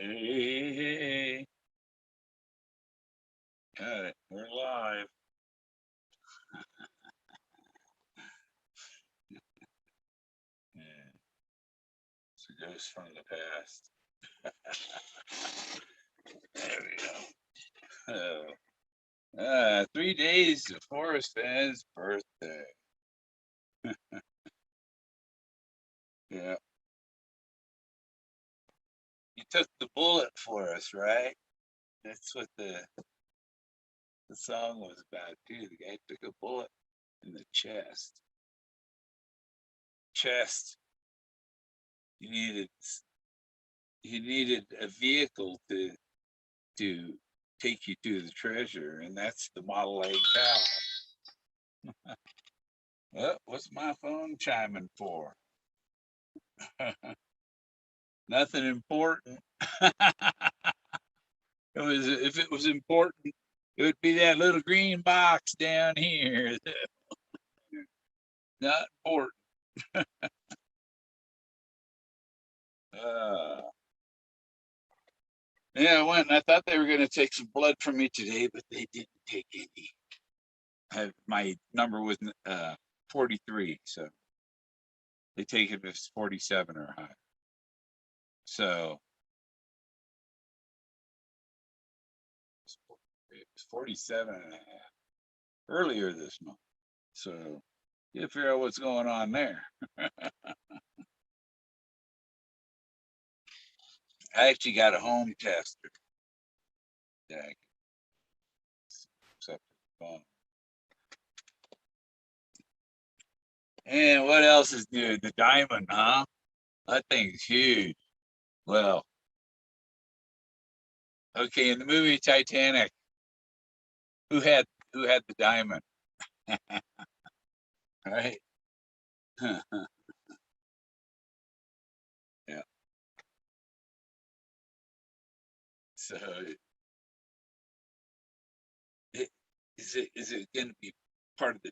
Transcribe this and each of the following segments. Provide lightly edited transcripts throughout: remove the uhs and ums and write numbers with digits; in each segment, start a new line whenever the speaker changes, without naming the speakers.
Hey, got it. We're live. Yeah, it's a ghost from the past. There we go. 3 days of Forrest Fenn's birthday. Yeah, he took the bullet for us, right? That's what the song was about too. The guy took a bullet in the chest. Chest. He needed he needed a vehicle to take you to the treasure, and that's the Model A car. What's my phone chiming for? Nothing important. If it was important, it would be that little green box down here. Not important. Uh, yeah, I went and I thought they were going to take some blood from me today, but they didn't take any. My number was 43, so they take it as 47 or higher. So it was 47 and a half earlier this month. So you figure out what's going on there. I actually got a home tester that I accepted the phone. And what else is new? The diamond, huh? That thing's huge. Well, okay, in the movie Titanic, who had who had the diamond? Right? Yeah. So it, is it going to be part of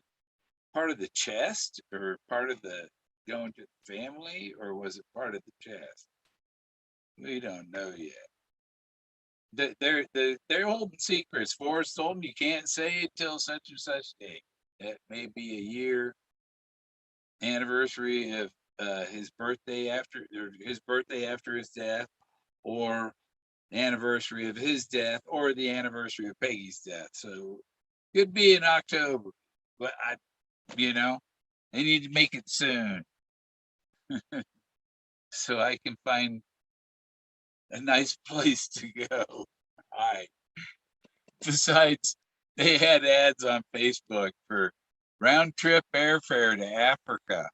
the chest or part of the going to the family or was it part of the chest? We don't know yet. They're holding secrets. Forrest told them you can't say it till such and such date. That may be a year anniversary of his birthday after his death, or the anniversary of his death, or the anniversary of Peggy's death. So could be in October, but you know, they need to make it soon so I can find a nice place to go. All right. Besides, they had ads on Facebook for round trip airfare to Africa.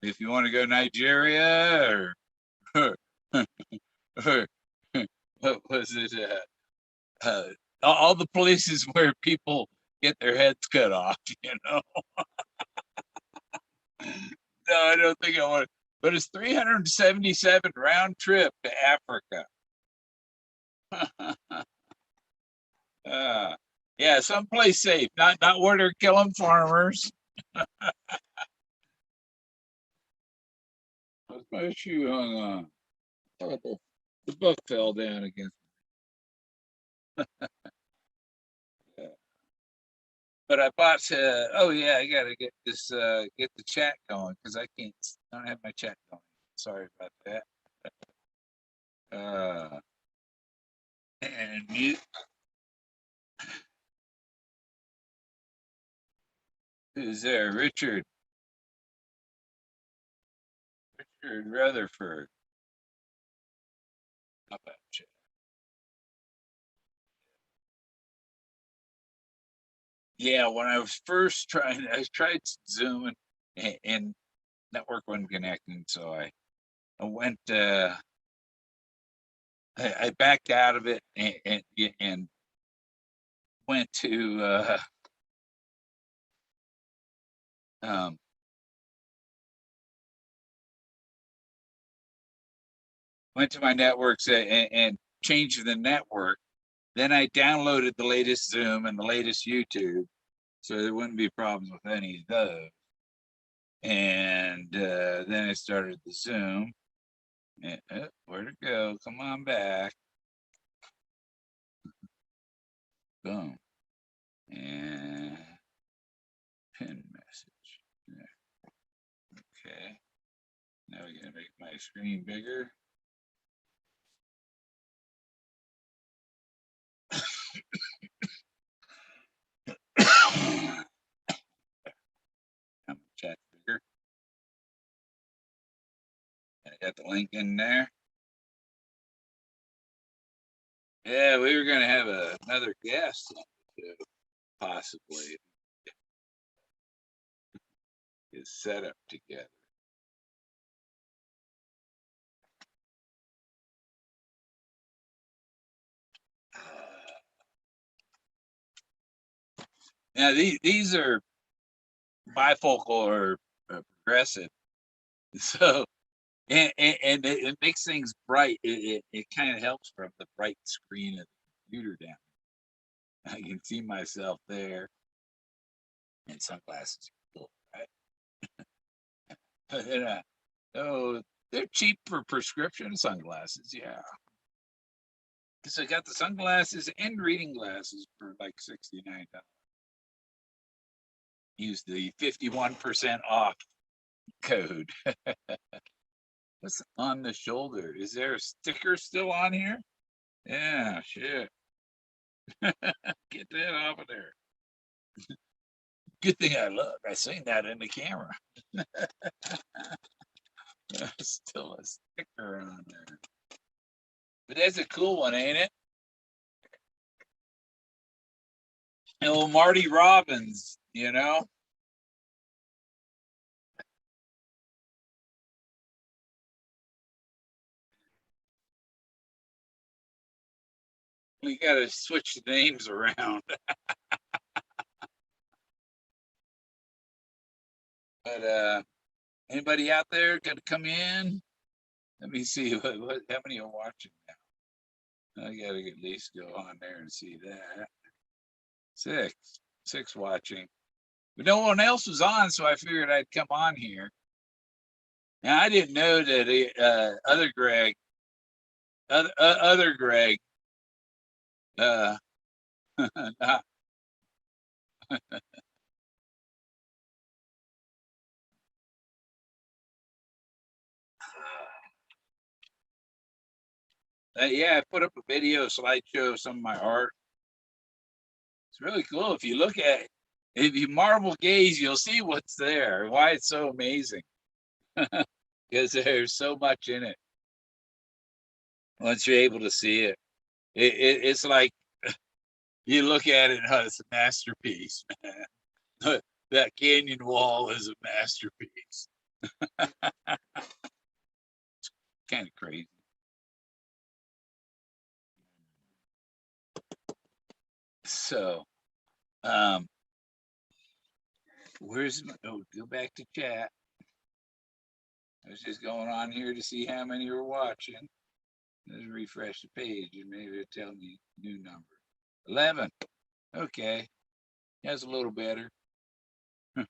If you want to go Nigeria or, or what was it? All the places where people get their heads cut off, you know? No, I don't think I want to. But it's 377 round trip to Africa. uh, yeah, someplace safe, not where they're killing farmers. What's my shoe hung on? Oh, the book fell down against me. But I bought. Oh yeah, I gotta get this. Get the chat going because don't have my chat going. Sorry about that. Uh, and mute. Who's there? Richard Rutherford. How about chat? Yeah, when I was first trying, I tried Zoom and network wasn't connecting, so I went. I backed out of it and went to um, went to my networks and changed the network. Then I downloaded the latest Zoom and the latest YouTube, so there wouldn't be problems with any of those. And then I started the Zoom. Where'd it go? Come on back. Boom. And pin message. There. Okay. Now we're going to make my screen bigger. I'm chat bigger. I got the link in there. Yeah, we were going to have another guest possibly get set up together. Now these are bifocal or progressive, so and it makes things bright. It kind of helps from the bright screen of the computer down. I can see myself there, and sunglasses are cool, right? But oh, they're cheap for prescription sunglasses, yeah. Because I got the sunglasses and reading glasses for like $69. Use the 51% off code. What's on the shoulder? Is there a sticker still on here? Yeah, shit. Get that off of there. Good thing I look. I seen that in the camera. Still a sticker on there. But that's a cool one, ain't it? And old Marty Robbins, you know? We got to switch the names around. But anybody out there gonna come in? Let me see how many are watching now. I gotta at least go on there and see that. Six. Six watching. But no one else was on, so I figured I'd come on here. Now I didn't know that other Greg, uh, not, yeah, I put up a video slideshow of some of my art. It's really cool. If you look at it, if you marvel gaze, you'll see what's there, why it's so amazing. Because there's so much in it. Once you're able to see it, it's like you look at it, oh, it's a masterpiece, man. That canyon wall is a masterpiece. Kind of crazy. So, um, where's go back to chat. I was just going on here to see how many were watching. Let's refresh the page and maybe it'll tell me new number. 11. Okay. That's a little better. I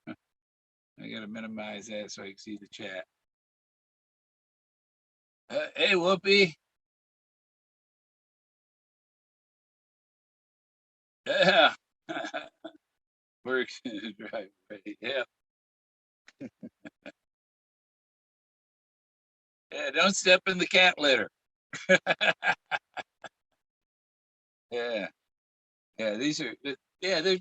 gotta minimize that so I can see the chat. Hey, Whoopi. Yeah. Works right. Yeah. Yeah. Don't step in the cat litter. Yeah. Yeah. These are. Yeah. They're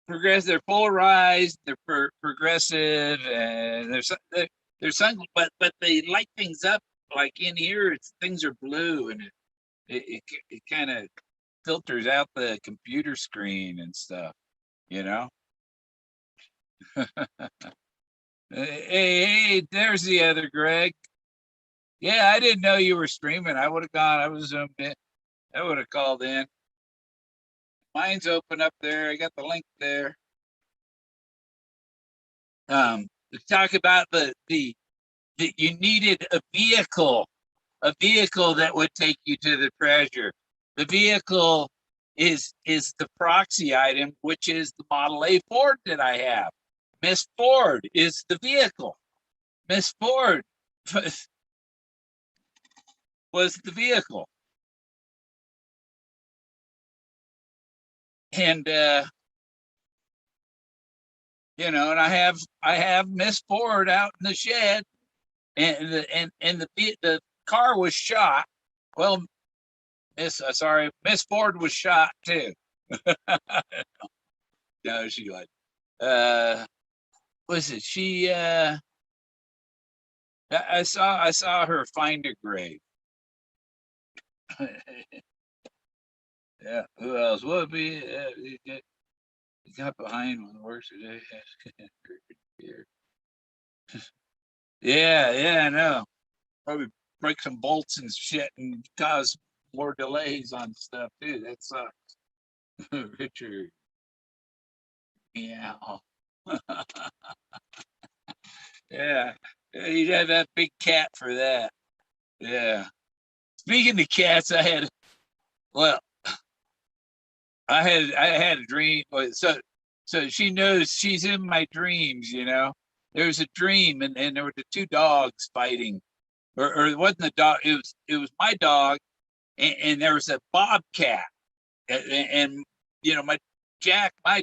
progressive. They're polarized. They're progressive, and they're some. But they light things up. Like in here, things are blue, and it kind of filters out the computer screen and stuff. You know. Hey, there's the other Greg. Yeah, I didn't know you were streaming. I would have gone. I was zoomed in. I would have called in. Mine's open up there. I got the link there. To talk about the you needed a vehicle that would take you to the treasure. The vehicle is the proxy item, which is the Model A Ford that I have. Miss Ford is the vehicle. Miss Ford was the vehicle. and you know, and I have Miss Ford out in the shed, and the car was shot. Well, Miss Ford was shot too. No, she like was it she I saw her find a grave. Yeah, who else would be he got behind one of the worst today. Yeah, I know. Probably break some bolts and shit and cause more delays on stuff too. That sucks. Richard. Yeah. Yeah. You'd have that big cat for that. Yeah. Speaking of cats, well, I had a dream. So she knows she's in my dreams, you know. There was a dream and there were the two dogs fighting. Or it wasn't the dog, it was my dog, and there was a bobcat. And you know, my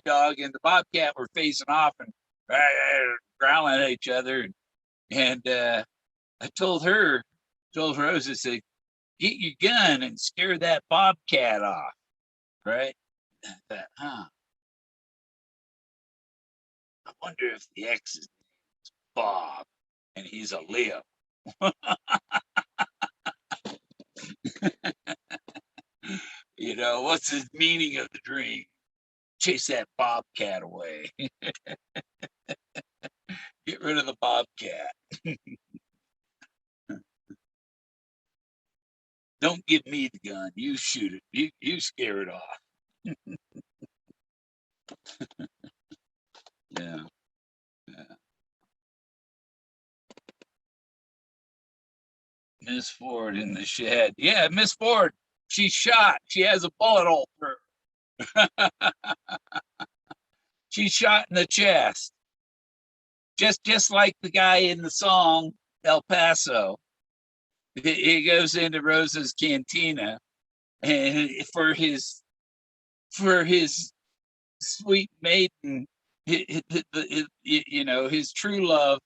dog, and the bobcat were facing off and growling at each other. And I told Rose, I said, get your gun and scare that bobcat off, right? I thought, I wonder if the ex is Bob and he's a Leo. You know, what's the meaning of the dream? Chase that bobcat away. Get rid of the bobcat. Don't give me the gun. You shoot it. You scare it off. Yeah. Yeah. Miss Ford in the shed. Yeah, Miss Ford. She's shot. She has a bullet hole through her. She's shot in the chest. Just like the guy in the song El Paso. He goes into Rosa's cantina and for his sweet maiden, you know, his true love,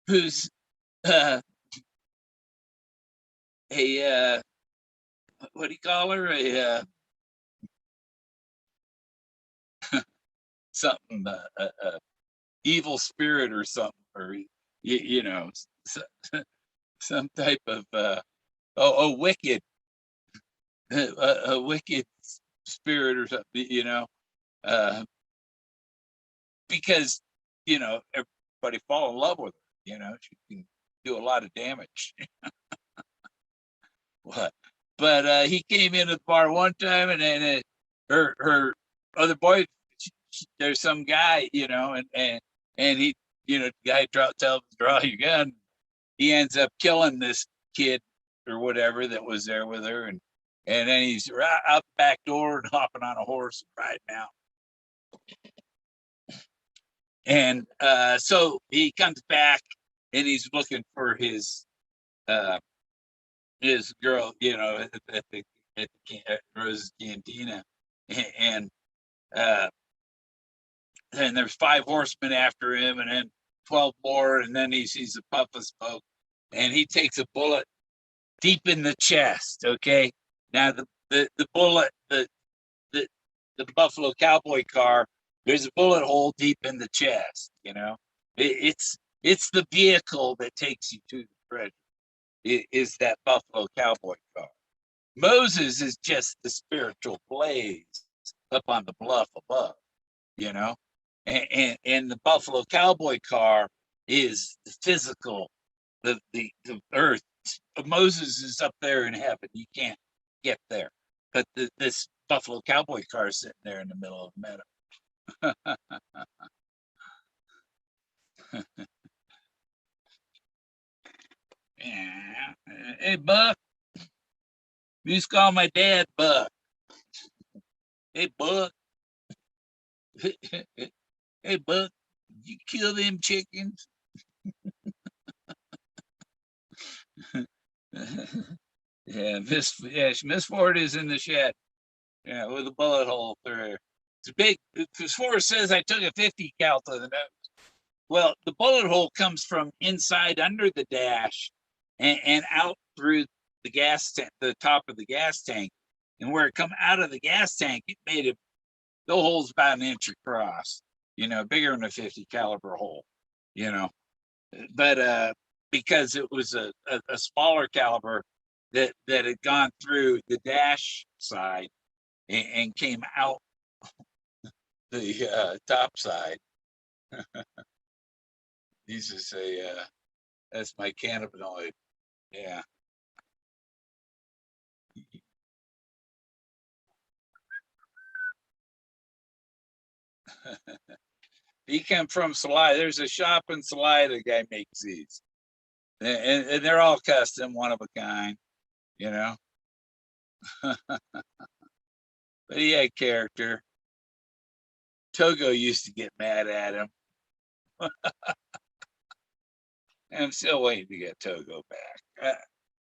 who's uh, a what do you call her? A something, evil spirit or something, or you know, some type of a wicked, a wicked spirit or something, you know, uh, because you know everybody fall in love with her. You know, she can do a lot of damage. What? But he came into the bar one time, and then her other boy, there's some guy, you know, and he, you know, the guy tells him to draw your gun. He ends up killing this kid or whatever that was there with her, and then he's right out the back door and hopping on a horse and riding out. And so he comes back and he's looking for uh, his girl, you know, at Rose's Cantina, and uh, and there's 5 horsemen after him, and then 12 more, and then he sees a puff of smoke, and he takes a bullet deep in the chest. Okay, now the bullet, the the Buffalo Cowboy car, there's a bullet hole deep in the chest. You know, it's the vehicle that takes you to the treasure. It is that Buffalo Cowboy car. Moses is just the spiritual blaze up on the bluff above, you know, and the Buffalo Cowboy car is the physical, the earth. Moses is up there in heaven. You can't get there, but this Buffalo Cowboy car is sitting there in the middle of the meadow. Yeah. Hey, Buck. You just call my dad Buck. Hey, Buck. Hey, Buck. Did you kill them chickens? Yeah, Miss Ford is in the shed. Yeah, with a bullet hole through. It's big. Because Forrest says I took a 50 cal to the nose. Well, the bullet hole comes from inside under the dash and out through the the top of the gas tank. And where it come out of the gas tank, it made it, the hole's about an inch across, bigger than a 50 caliber hole, you know. But because it was a smaller caliber that had gone through the dash side and came out the top side. These is that's my cannabinoid. Yeah. He came from Salida. There's a shop in Salida. The guy makes these, and they're all custom, one of a kind, you know. But he had character. Togo used to get mad at him. I'm still waiting to get Togo back.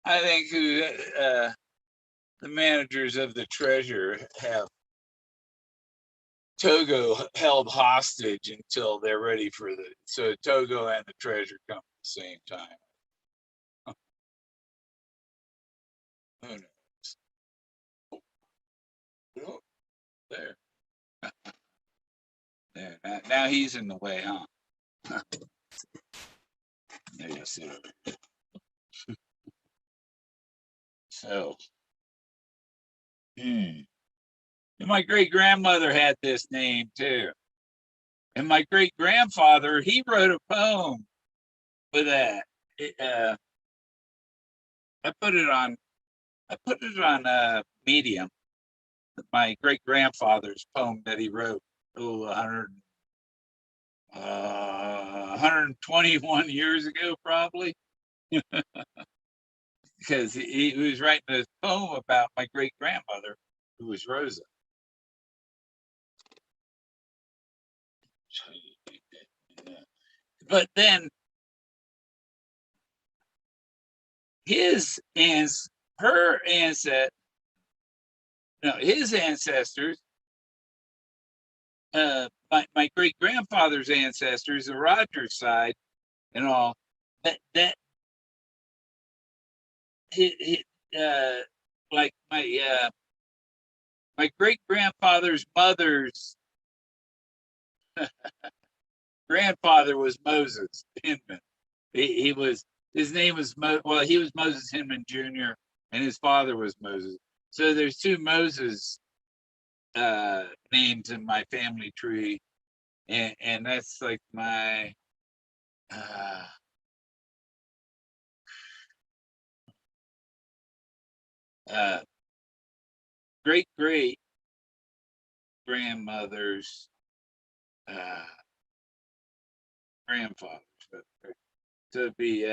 I think the managers of the Treasure have Togo held hostage until they're ready for so Togo and the Treasure come at the same time. Who knows? Oh, there, there. Now he's in the way, huh? There you see. So, hmm. And my great grandmother had this name too. And my great grandfather, he wrote a poem for that. I put it on. I put it on Medium. My great grandfather's poem that he wrote, 121 years ago, probably, because he was writing a poem about my great grandmother, who was Rosa. But then his and her ancestors, no, his ancestors, my great grandfather's ancestors, the Rogers side, and all that it, like my great grandfather's mother's grandfather was Moses Hinman. He was, his name was well, he was Moses Hinman Jr. and his father was Moses. So there's two Moses names in my family tree, and that's like my uh, uh, great great grandmother's uh, grandfather. So it'd be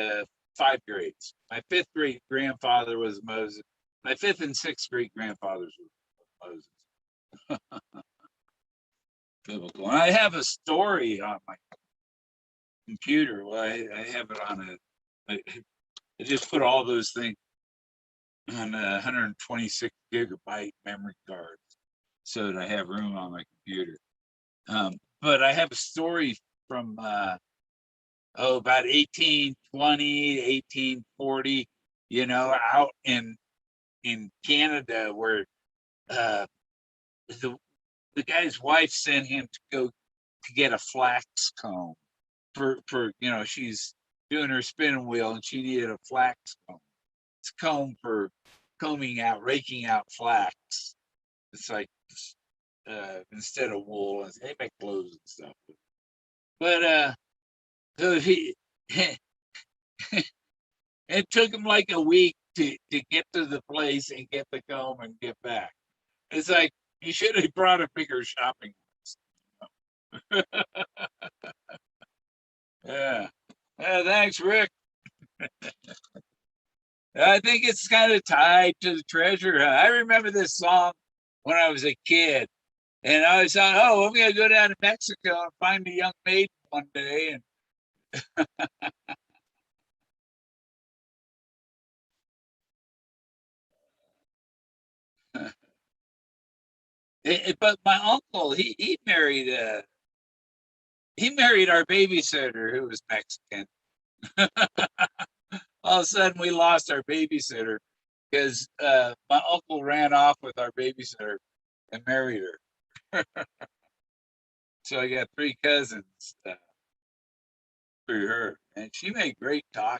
five grades. My fifth great grandfather was Moses. My fifth and sixth great grandfathers were Moses. Biblical. And I have a story on my computer. Well, I have it on I just put all those things on a 126 gigabyte memory card so that I have room on my computer. But I have a story from about 1820, 1840, out in Canada where uh, the the guy's wife sent him to go to get a flax comb for she's doing her spinning wheel and she needed a flax comb. It's comb for raking out flax. It's like instead of wool, and they make clothes and stuff. But so he it took him like a week to get to the place and get the comb and get back. It's like you should have brought a bigger shopping list. Yeah. Thanks, Rick. I think it's kind of tied to the treasure. I remember this song when I was a kid, and I always thought, "Oh, I'm going to go down to Mexico and find a young maiden one day." And But my uncle, he married our babysitter who was Mexican. All of a sudden, we lost our babysitter because my uncle ran off with our babysitter and married her. So I got three cousins through her, and she made great tacos.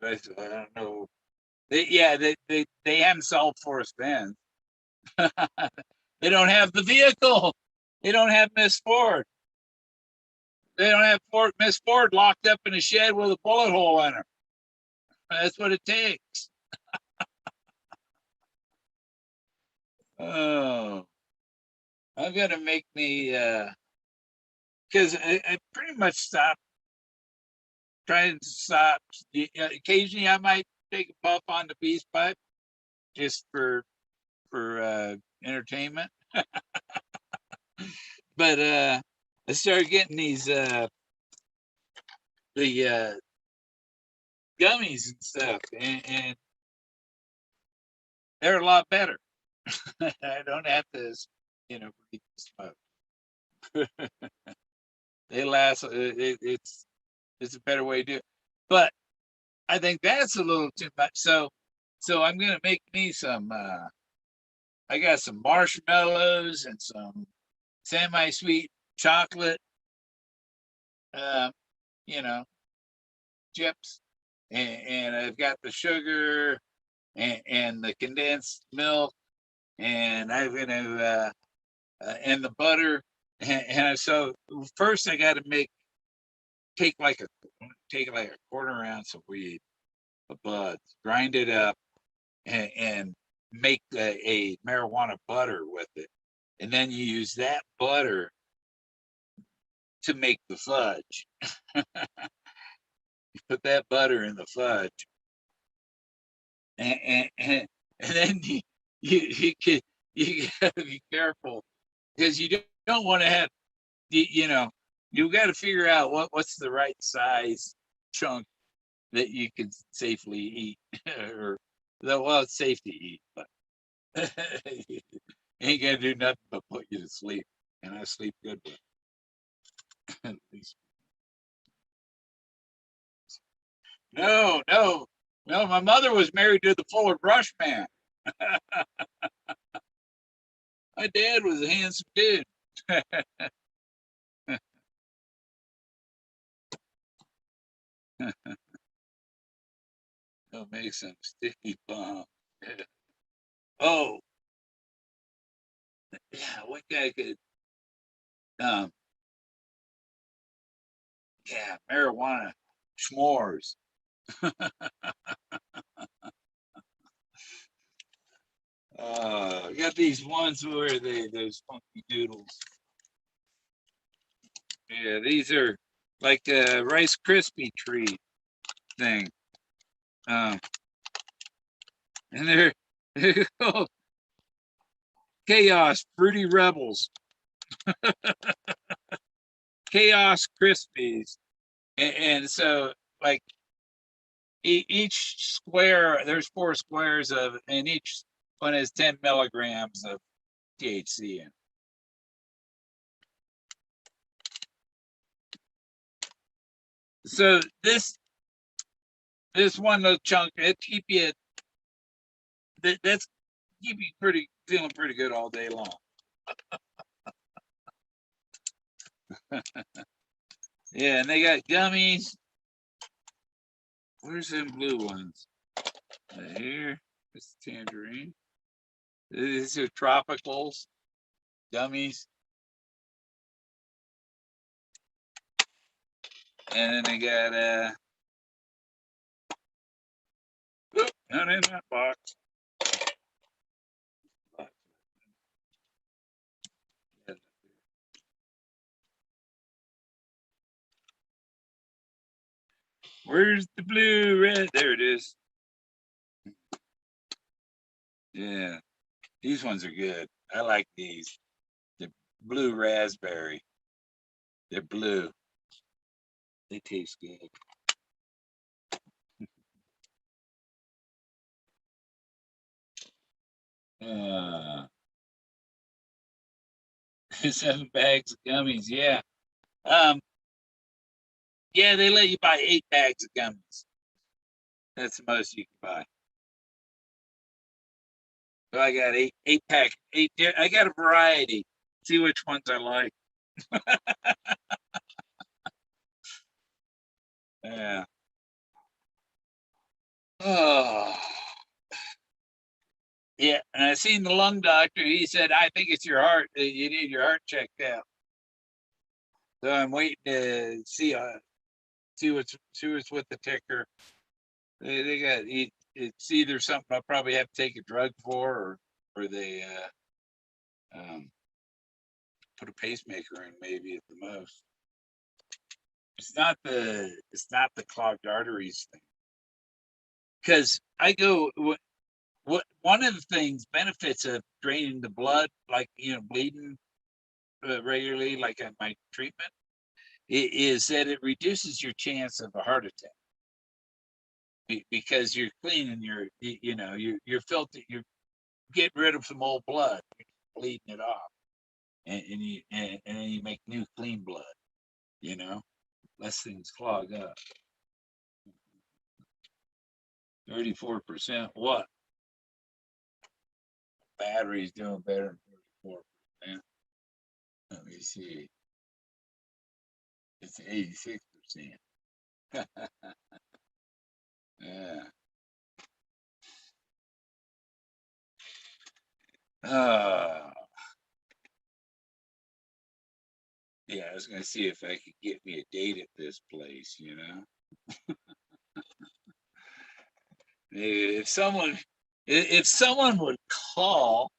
I don't know. They haven't solved Forrest Fenn. They don't have the vehicle. They don't have Miss Ford. They don't have Miss Ford locked up in a shed with a bullet hole in her. That's what it takes. Oh, I've got to make me because I pretty much stopped trying to stop. Occasionally, I might take a puff on the peace pipe just for entertainment. But I started getting these the gummies and stuff, and they're a lot better. I don't have to, breathe the smoke. They last. It's a better way to do it. But I think that's a little too much. So I'm gonna make me some. I got some marshmallows and some semi-sweet chocolate. Uh, you know, chips, and I've got the sugar and the condensed milk, and I'm gonna and the butter, and so first I got to take like a take like a quarter ounce of weed, of buds, grind it up, and make a marijuana butter with it, and then you use that butter to make the fudge. You put that butter in the fudge, and then you gotta be careful because you don't want to have you got to figure out what's the right size chunk that you can safely eat or well, it's safe to eat, but ain't gonna do nothing but put you to sleep, and I sleep good with at least. No, my mother was married to the Fuller Brush man. My dad was a handsome dude. I'll make some sticky bomb. Oh, yeah, what guy could um yeah, marijuana s'mores. I got these ones where those funky doodles. Yeah, these are like a Rice Krispie treat thing. Um, and they're called Chaos Fruity Rebels, Chaos Krispies. And so, like, each square, there's four squares of, and each one has 10 milligrams of THC in. So this one little chunk, it keep you that's keep you feeling pretty good all day long. Yeah, and they got gummies. Where's them blue ones? Here, it's tangerine. These are tropicals, gummies, and then they got not in that box. Where's the blue red? There it is. Yeah, these ones are good. I like these. The blue raspberry. They're blue. They taste good. Uh, 7 bags of gummies. Yeah. Um, yeah, they let you buy 8 bags of gummies. That's the most you can buy. So I got eight pack, eight. I got a variety. See which ones I like. Yeah. Oh, yeah. And I seen the lung doctor. He said, I think it's your heart. You need your heart checked out. So I'm waiting to see what's with the ticker. They got it's either something I'll probably have to take a drug for, or they um, put a pacemaker in maybe at the most. It's not the clogged arteries thing, because I go what one of the things benefits of draining the blood, like bleeding regularly, like at my treatment, is that it reduces your chance of a heart attack because you're cleaning you're filtering, you're getting rid of some old blood, bleeding it off, and then you make new clean blood. You know, less things clog up. 34%. What? Battery's doing better than 34%. Let me see. It's 86%. Yeah. Uh, yeah, I was gonna see if I could get me a date at this place. If someone would call,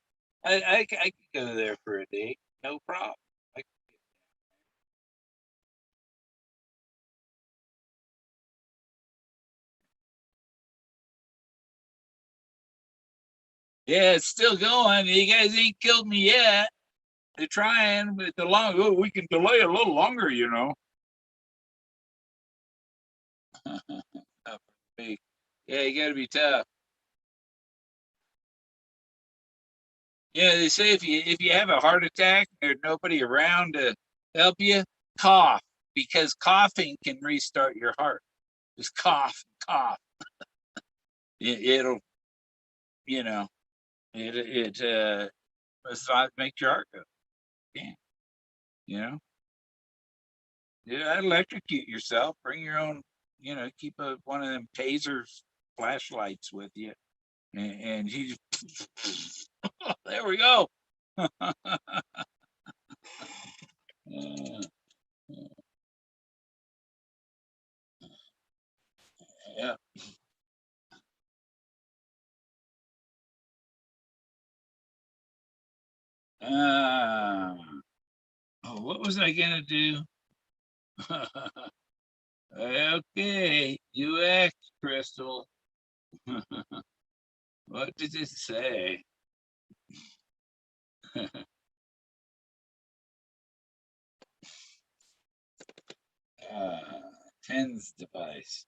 I could go there for a date, no problem. I, yeah, it's still going. You guys ain't killed me yet. They're trying, but we can delay a little longer. Yeah, you got to be tough. Yeah, they say if you have a heart attack, there's nobody around to help you, cough, because coughing can restart your heart. Just cough, cough. It'll, you know, it's not make your heart go. Yeah, you know, yeah, electrocute yourself. Bring your own, keep one of them tasers flashlights with you, and he, there we go. Uh, yeah. Uh, oh, what was I gonna do? Okay, you asked, Crystal. What did it say? Tens device.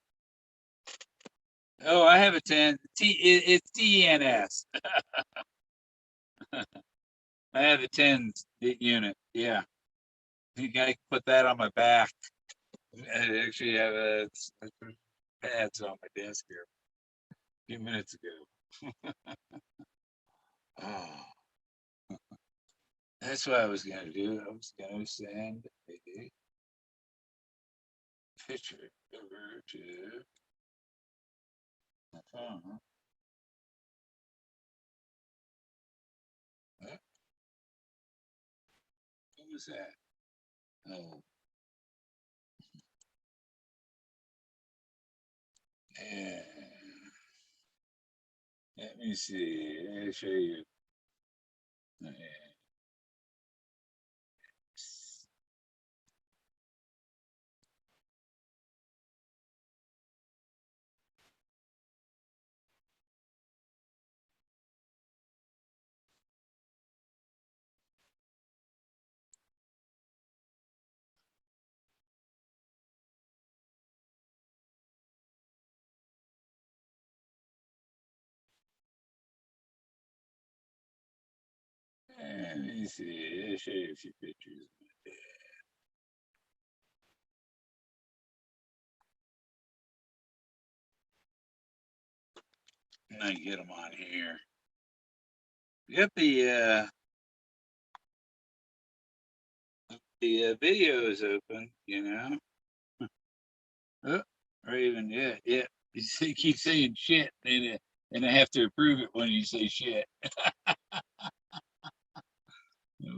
Oh, I have a 10. It's TNS. I have a 10 unit. Yeah. I think I can put that on my back. I actually have pads on my desk here a few minutes ago. Oh, that's what I was going to do. I was going to send a picture over to my phone. What was that? Oh, yeah. Let me see. Let me show you. Yeah. Let me see. I'll show you a few pictures. I can get them on here. Get the video is open, you know. Oh, or even yeah. You keep saying shit, and I have to approve it when you say shit.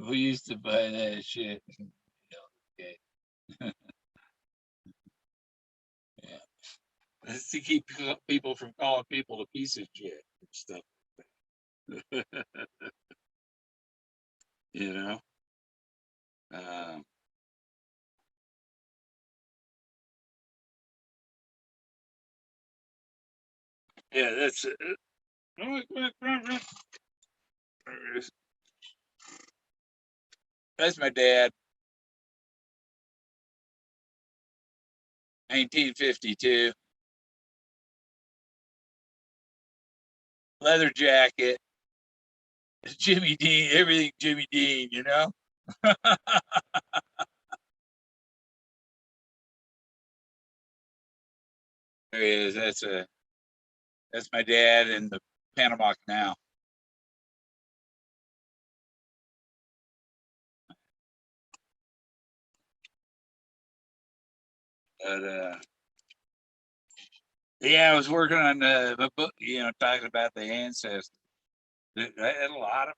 We used to buy that shit. Okay. Yeah. That's to keep people from calling people a piece of shit and stuff. You know. Um, yeah, that's it. That's my dad. 1952. Leather jacket. Jimmy Dean. Everything Jimmy Dean. You know. There he is. That's my dad in the Panama Canal. But yeah, I was working on the book, you know, talking about the ancestors. I had a lot of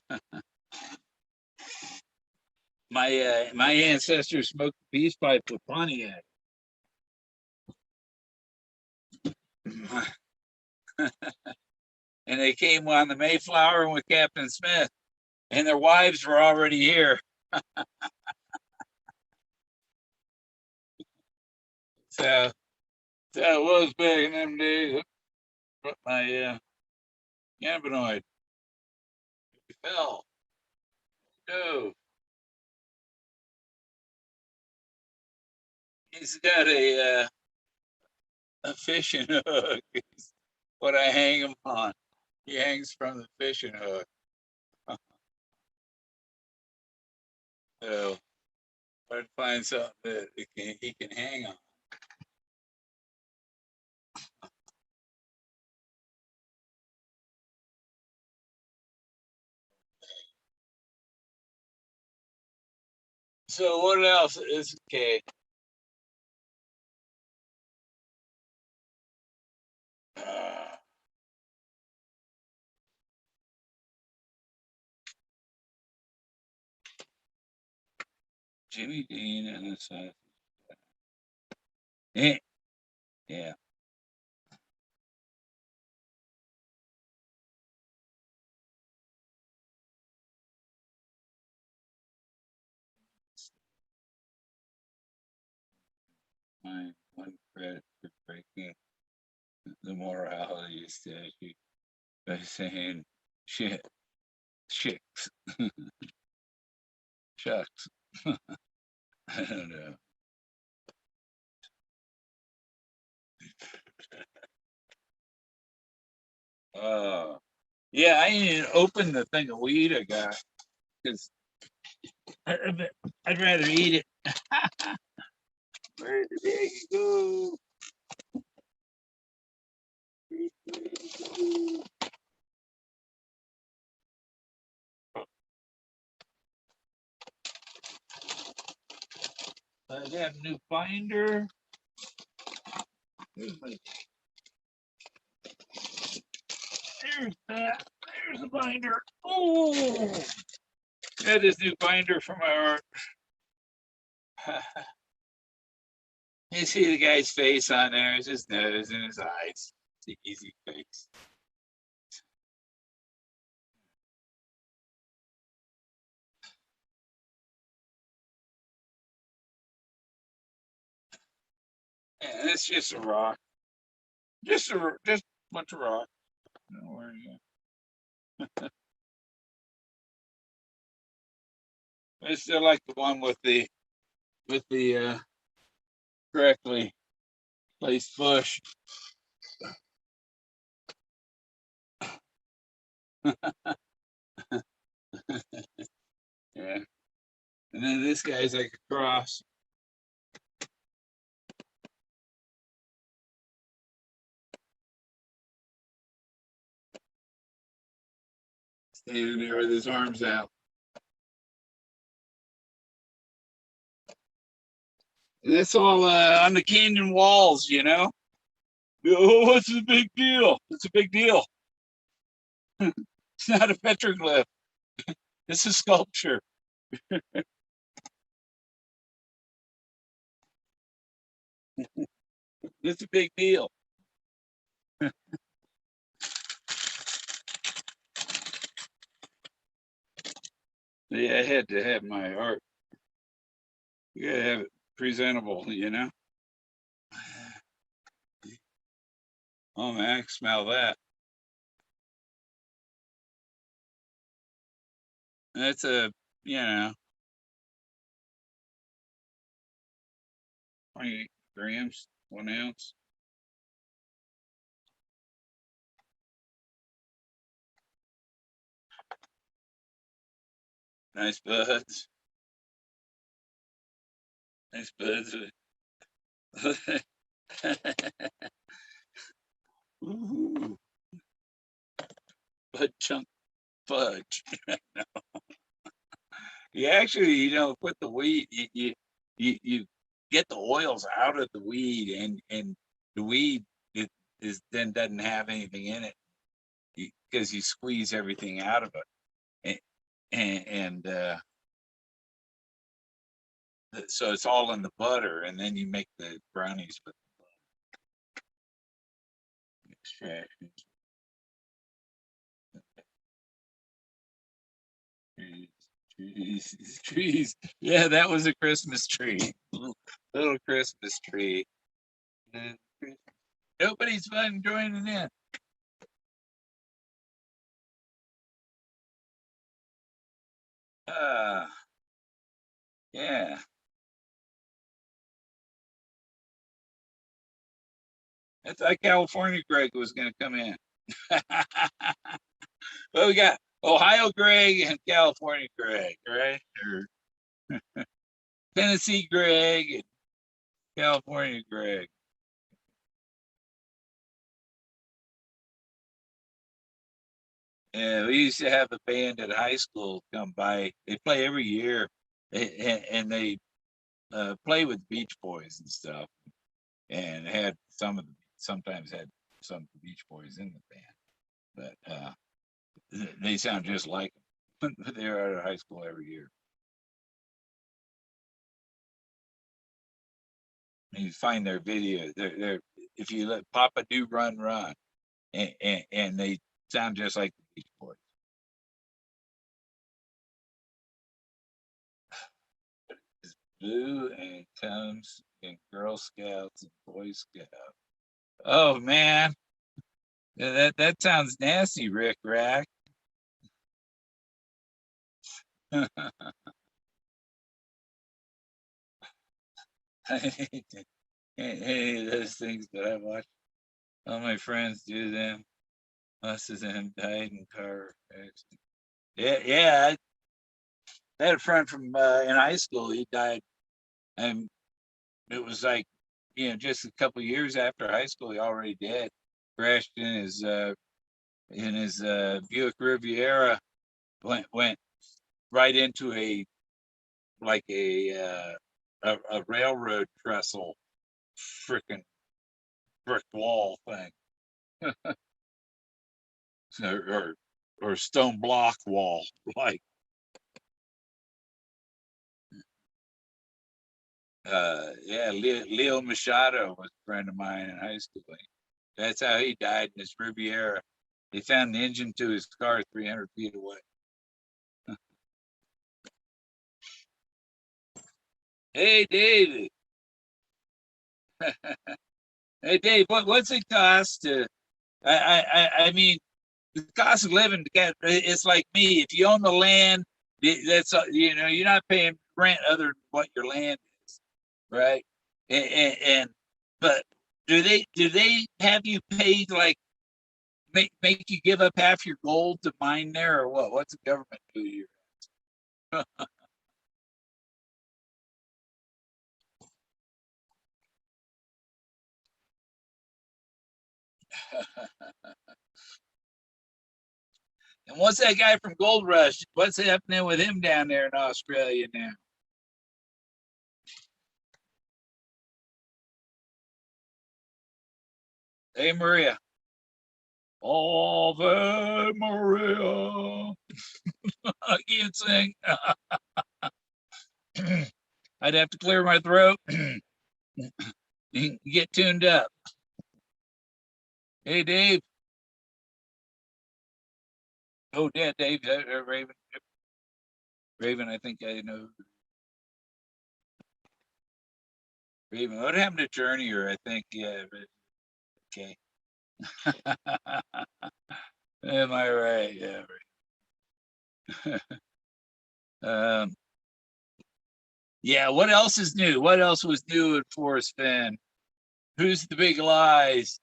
them. My ancestors smoked the peace pipe with Pontiac. And they came on the Mayflower with Captain Smith, and their wives were already here. So that was back in them days. But my cannabinoid fell. No, he's got a fishing hook. Is what I hang him on. He hangs from the fishing hook. So I'd find something that he can hang on. So what else is okay? Uh, Jimmy Dean and the South. Yeah, yeah. My one credit for breaking the morality statute by saying shit, chicks, shucks. I don't know. Oh, yeah. I didn't open the thing of weed I got because I'd rather eat it. Where did it go? I got a new binder. There's that. There's a binder. Oh, that is new binder for my art. You see the guy's face on there. It's his nose and his eyes. It's an easy fix. And it's just a rock. Just a bunch of rock. Don't worry. I still like the one with the correctly placed bush. then this guy's like across. Standing there with his arms out. And that's all on the canyon walls, you know. Oh, what's the big deal? It's a big deal. It's not a petroglyph. It's a sculpture. It's a big deal. Yeah, I had to have my art. You gotta have it presentable, you know. Oh man, smell that. That's a, you know, 28 grams, 1 ounce. Nice buds. Nice buds. Ooh, bud chunk fudge. You actually, put the weed, you get the oils out of the weed, and the weed it is then doesn't have anything in it because you squeeze everything out of it, and so it's all in the butter, and then you make the brownies with extraction. Trees, trees. Yeah, that was a Christmas tree. Little Christmas tree. Nobody's fun joining in. Uh, yeah. I thought California Greg was going to come in. Well, we got Ohio Greg and California Greg, right? Or Tennessee Greg and California Greg. Yeah, we used to have a band at high school come by. They play every year, and they play with Beach Boys and stuff, and had sometimes had some of the Beach Boys in the band, but they sound just like them. They're at high school every year. And you find their video. They're if you let Papa do run run, and they sound just like the Beach Boys. It's blue and comes in Girl Scouts and Boy Scouts. Oh man, that sounds nasty, Rick Rack. Any of those things that I watch, all my friends do them. Most of them died in car accidents. Yeah, yeah. I had a friend from in high school. He died, and it was like, just a couple of years after high school, he already dead. Crashed in his Buick Riviera. Went right into a like a railroad trestle, freaking brick wall thing, or stone block wall. Like, yeah, Leo Machado was a friend of mine in high school. That's how he died in his Riviera. They found the engine to his car 300 feet away. Hey, David. Hey, Dave. What's it cost to? I mean, the cost of living. It's like me. If you own the land, that's you're not paying rent other than what your land is, right? And but do they have you paid like make you give up half your gold to mine there or what? What's the government do to you? And what's that guy from Gold Rush? What's happening with him down there in Australia now? Hey, Maria. Ave Maria. I can't sing. I'd have to clear my throat. Get tuned up. Hey, Dave. Oh, yeah, Dave. Raven. Raven, I think I know. Raven. What happened to Journeyer? I think, yeah. Okay. Am I right? Yeah. Right. Yeah. What else is new? What else was new at Forrest Fenn? Who's the big lies?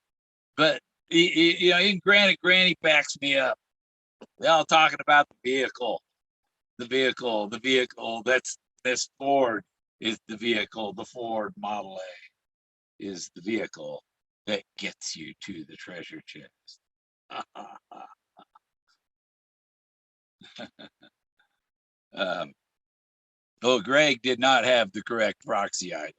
But you know, even Granny backs me up. They're all talking about the vehicle, the vehicle. That's this Ford is the vehicle. The Ford Model A is the vehicle that gets you to the treasure chest. um, oh, Greg did not have the correct proxy item.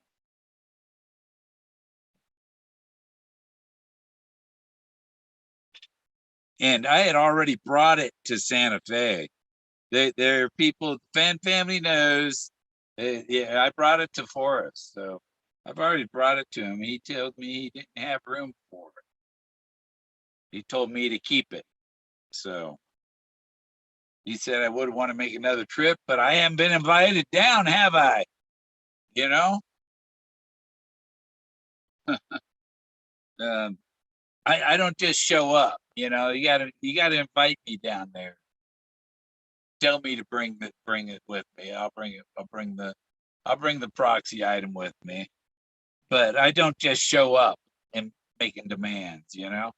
And I had already brought it to Santa Fe. There are people, Fenn family knows. Yeah, I brought it to Forrest. So I've already brought it to him. He told me he didn't have room for it. He told me to keep it. So he said I would want to make another trip, but I haven't been invited down, have I? You know? um, I don't just show up. You know, you gotta invite me down there. Tell me to bring it with me. I'll bring it. I'll bring the proxy item with me. But I don't just show up and making demands. You know.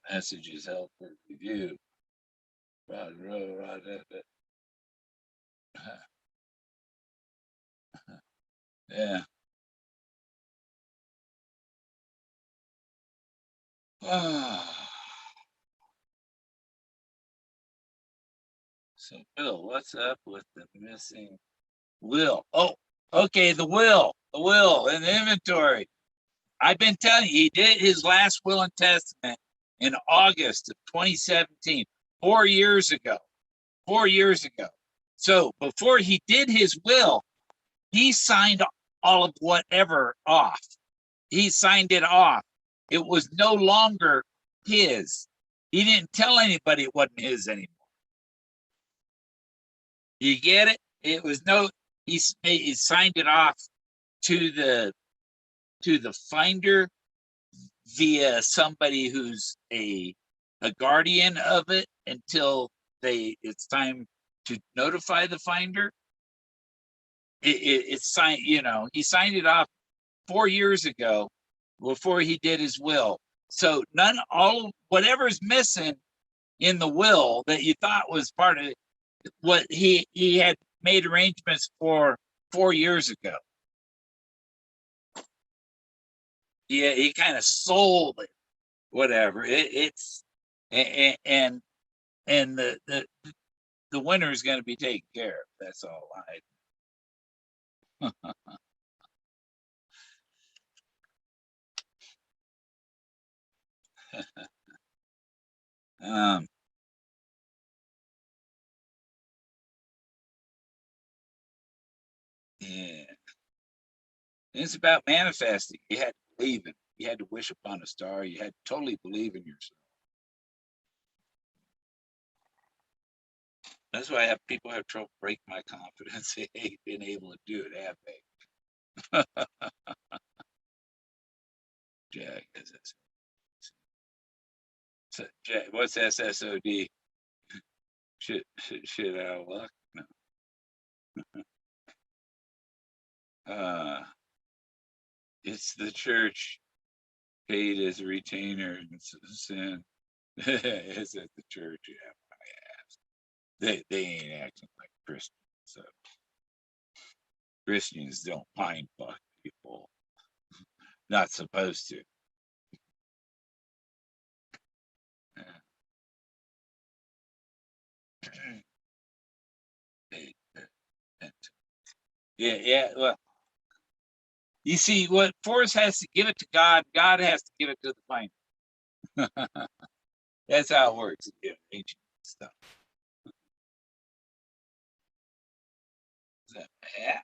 Messages help for review. Yeah. So, Bill, what's up with the missing will? Oh, okay, the will in the inventory. I've been telling you, he did his last will and testament in August of 2017, 4 years ago. 4 years ago. So before he did his will, he signed all of whatever off. He signed it off. It was no longer his. He didn't tell anybody it wasn't his anymore. You get it? It was no. He signed it off to the finder via somebody who's a guardian of it until it's time to notify the finder. It's signed. You know, he signed it off 4 years ago before he did his will. So whatever's missing in the will that you thought was part of it, what he had made arrangements for 4 years ago. Yeah, he kind of sold it, whatever. It's and the winner is going to be taken care of. That's all um, yeah. It's about manifesting. You had to believe in it. You had to wish upon a star. You had to totally believe in yourself. That's why people have trouble breaking my confidence. They ain't been able to do it, have they? Jack, Jack, what's SSOD? Shit out of luck. No. It's the church paid as a retainer and sin. It's at the church. Yeah, they ain't acting like Christians. So Christians don't mind fuck. people. Not supposed to. Yeah, yeah. Well, you see, what Forrest has to give it to God, God has to give it to the plaintiff. That's how it works. Yeah, ancient stuff. Yeah. Yeah.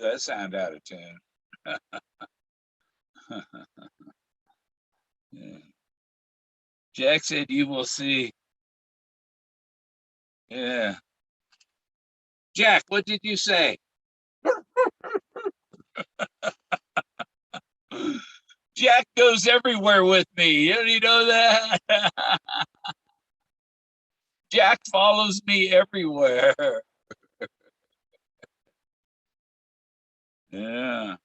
That sound out of tune. Yeah. Jack said, "You will see." Yeah. Jack, what did you say? Jack goes everywhere with me. You know that? Jack follows me everywhere. Yeah.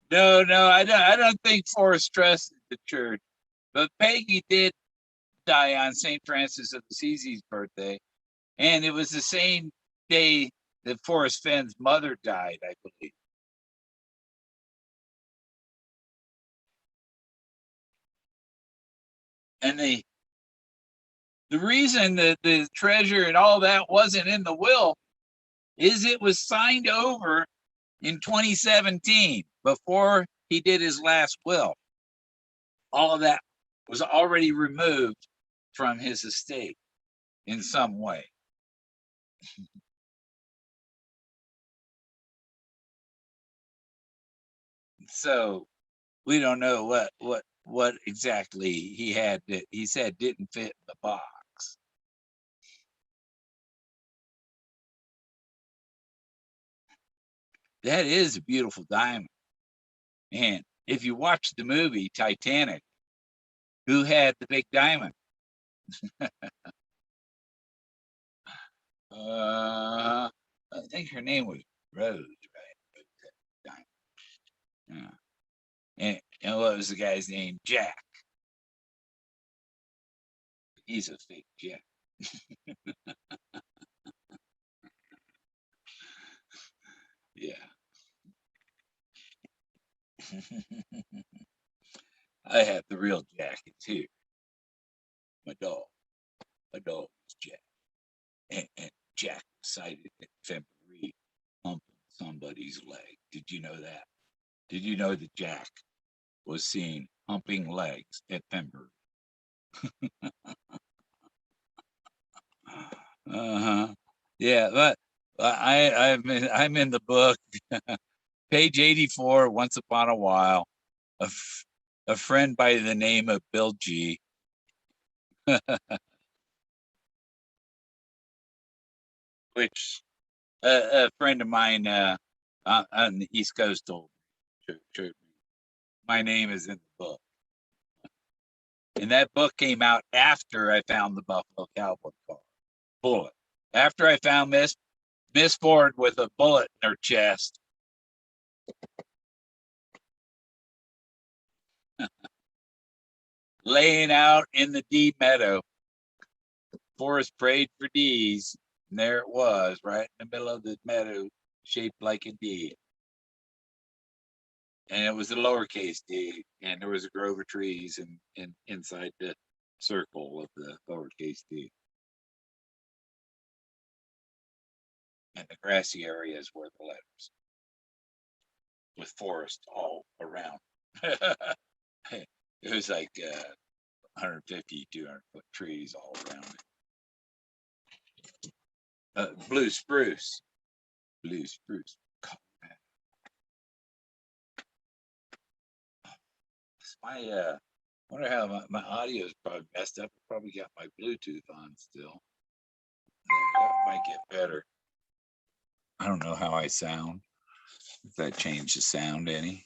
No, no, I don't think Forrest trusted the church. But Peggy did die on St. Francis of Assisi's birthday. And it was the same day that Forrest Fenn's mother died, I believe. And the reason that the treasure and all that wasn't in the will is it was signed over in 2017 before he did his last will. All of that was already removed from his estate in some way. So we don't know what exactly he had that he said didn't fit in the box. That is a beautiful diamond. And if you watch the movie Titanic, who had the big diamond? I think her name was Rose, right? Yeah. And what was the guy's name? Jack. He's a fake Jack. Yeah. I have the real jacket too. My dog. My dog was Jack. And Jack was sighted in February humping somebody's leg. Did you know that? Did you know that Jack was seen humping legs at Pember? Uh-huh. Yeah, but I'm in the book, page 84. Once upon a while, a friend by the name of Bill G. Which a friend of mine on the East Coast told me. My name is in the book. And that book came out after I found the Buffalo Cowboy car bullet. After I found Miss Ford with a bullet in her chest. Laying out in the D meadow. Forrest prayed for D's, and there it was, right in the middle of the meadow, shaped like a D. And it was a lowercase D, and there was a grove of trees and inside the circle of the lowercase D. And the grassy areas were the letters, with forest all around. It was like 150, 200-foot trees all around it. Blue spruce. Blue spruce. My wonder how my audio is probably messed up. I probably got my Bluetooth on still. That might get better. I don't know how I sound. If that changed the sound any.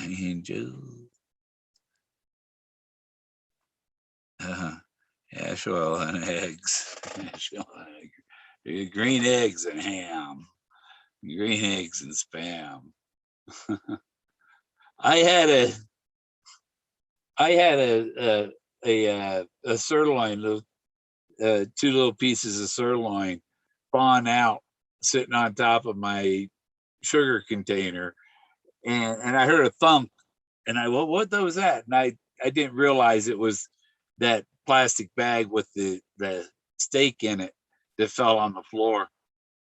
Angel. Ash oil and eggs. Green eggs and ham. Green eggs and spam. I had I had a sirloin, 2 little pieces of sirloin thawing out, sitting on top of my sugar container, and I heard a thump, and I, well, what was that? And I didn't realize it was that plastic bag with the steak in it that fell on the floor.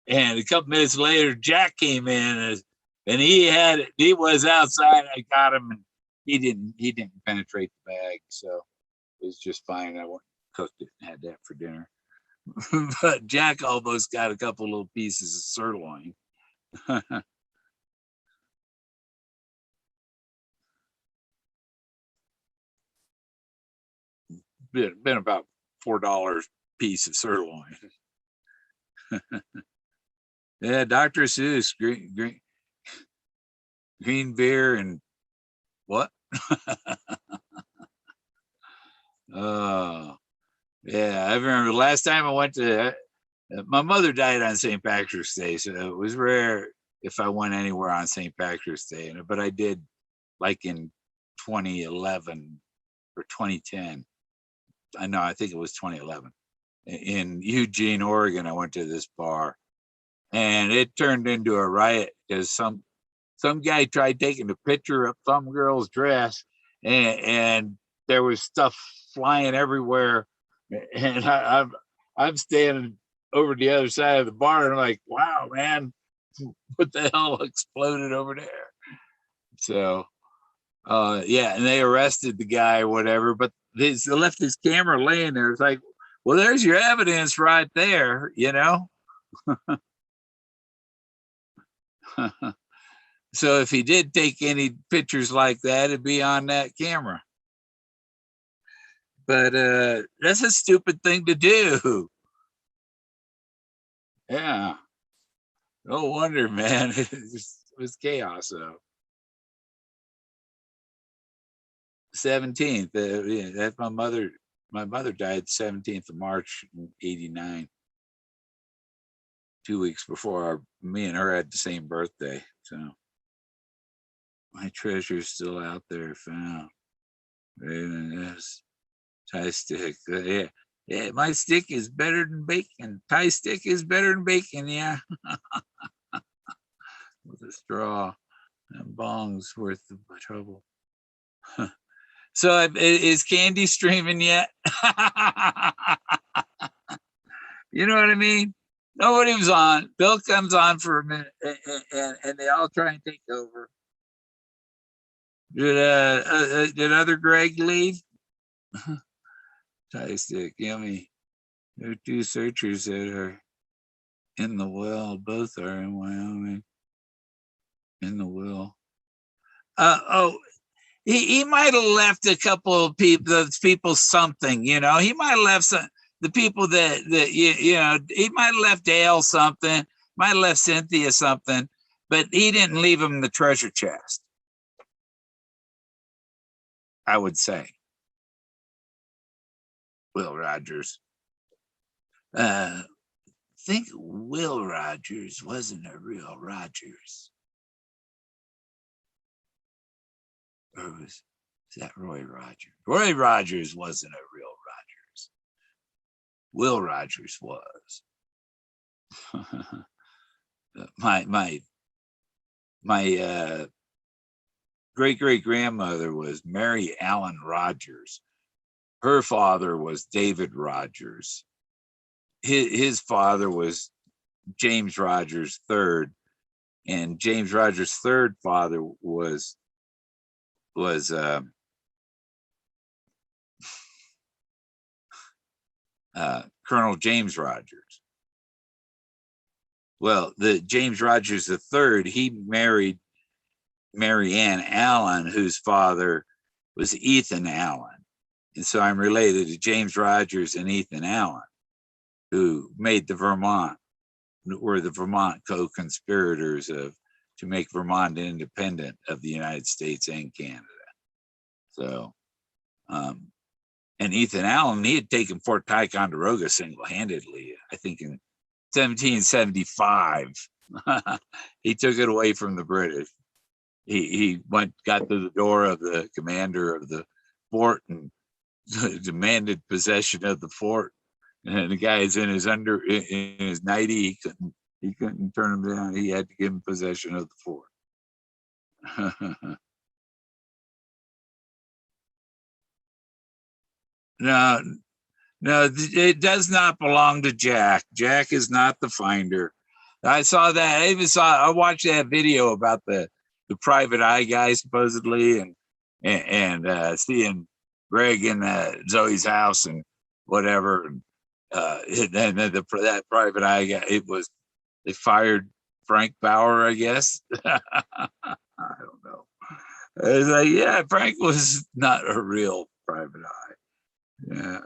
And a couple minutes later, Jack came in, and he was outside. I got him, and he didn't penetrate the bag, so it was just fine. I went and cooked it and had that for dinner. But Jack almost got a couple little pieces of sirloin. Been about $4 piece of sirloin. Yeah, Dr. Seuss, green beer and what? Oh, yeah. I remember the last time I went to, my mother died on St. Patrick's Day, so it was rare if I went anywhere on St. Patrick's Day. But I did, like in 2011 or 2010. I think it was 2011. In Eugene, Oregon, I went to this bar, and it turned into a riot because some guy tried taking a picture of some girl's dress, and there was stuff flying everywhere, and I'm standing over the other side of the bar, and I'm like, wow, man, what the hell exploded over there? So yeah, and they arrested the guy or whatever, but they left his camera laying there. It's like, well, there's your evidence right there, you know. So if he did take any pictures like that, it'd be on that camera. But that's a stupid thing to do. Yeah. No wonder, man. It was chaos, though. 17th. Yeah, that's my mother. My mother died 17th of March in '89. 2 weeks before me and her had the same birthday. So my treasure's still out there found. Yes. Thai stick. Yeah. Yeah, my stick is better than bacon. Thai stick is better than bacon, yeah. With a straw and bongs worth of trouble. So is Candy streaming yet? You know what I mean? Nobody was on. Bill comes on for a minute, and they all try and take over. Did other Greg leave? Thai stick, yummy. There are 2 searchers that are in the well. Both are in Wyoming. In the will. Oh, he might have left a couple of people, those people, something. You know, he might have left the people that you know. He might have left Dale something. Might have left Cynthia something, but he didn't leave him the treasure chest. I would say. Will Rogers. Think Will Rogers wasn't a real Rogers. Or was that Roy Rogers? Roy Rogers wasn't a real Rogers. Will Rogers was. my great grandmother was Mary Allen Rogers. Her father was David Rogers. His father was James Rogers III, and James Rogers' third father was Colonel James Rogers. Well, the James Rogers III, he married Mary Ann Allen, whose father was Ethan Allen. And so I'm related to James Rogers and Ethan Allen, who made were the Vermont co-conspirators to make Vermont independent of the United States and Canada. So, and Ethan Allen, he had taken Fort Ticonderoga single-handedly, I think in 1775. He took it away from the British. He got to the door of the commander of the fort and demanded possession of the fort. And the guy's in his in his nightie. He couldn't turn him down. He had to give him possession of the fort. No, no, it does not belong to Jack. Jack is not the finder. I saw that. I watched that video about the private eye guy supposedly, and seeing Greg in Zoe's house and whatever. And then that private eye guy, they fired Frank Bauer, I guess. I don't know. It's like, yeah, Frank was not a real private eye. Yeah,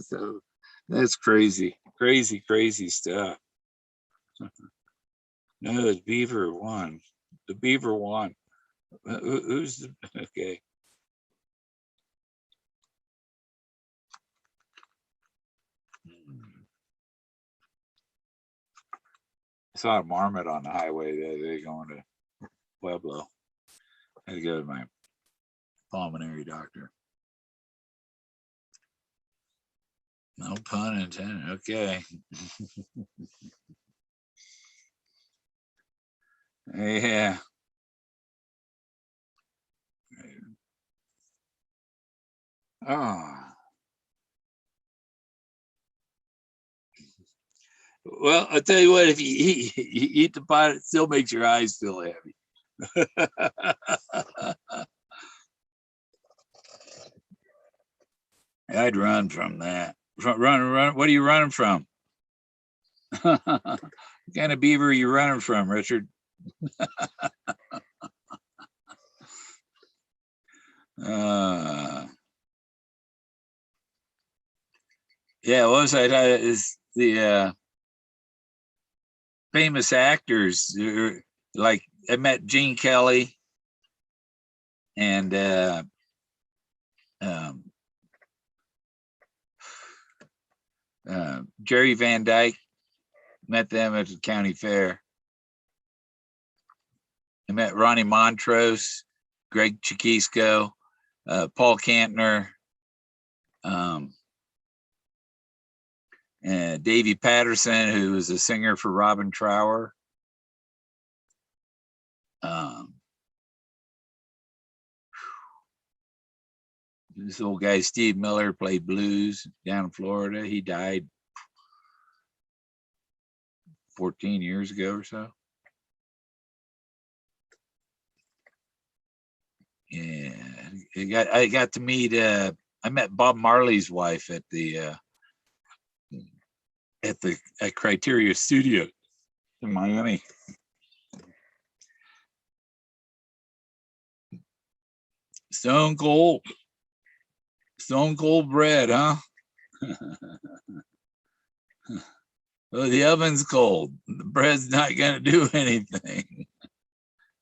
so that's crazy, crazy stuff. No, the Beaver won. The Beaver won. Who's the okay? I saw a marmot on the highway the other day going to Pueblo. I had to go to my pulmonary doctor. No pun intended. Okay. Yeah. Oh. Well, I'll tell you what, if you eat the pot, it still makes your eyes feel heavy. I'd run from that. Run. What are you running from? What kind of beaver are you running from, Richard? Yeah, what was I? Is the famous actors like I met Gene Kelly and um, Jerry Van Dyke. Met them at the county fair. I met Ronnie Montrose, Greg Chiquisco, Paul Kantner, and Davey Patterson, who was a singer for Robin Trower. This old guy, Steve Miller, played blues down in Florida. He died 14 years ago or so. Yeah, I got to meet. I met Bob Marley's wife at the Criteria Studio in Miami. Stone cold bread, huh? Well, the oven's cold. The bread's not gonna do anything.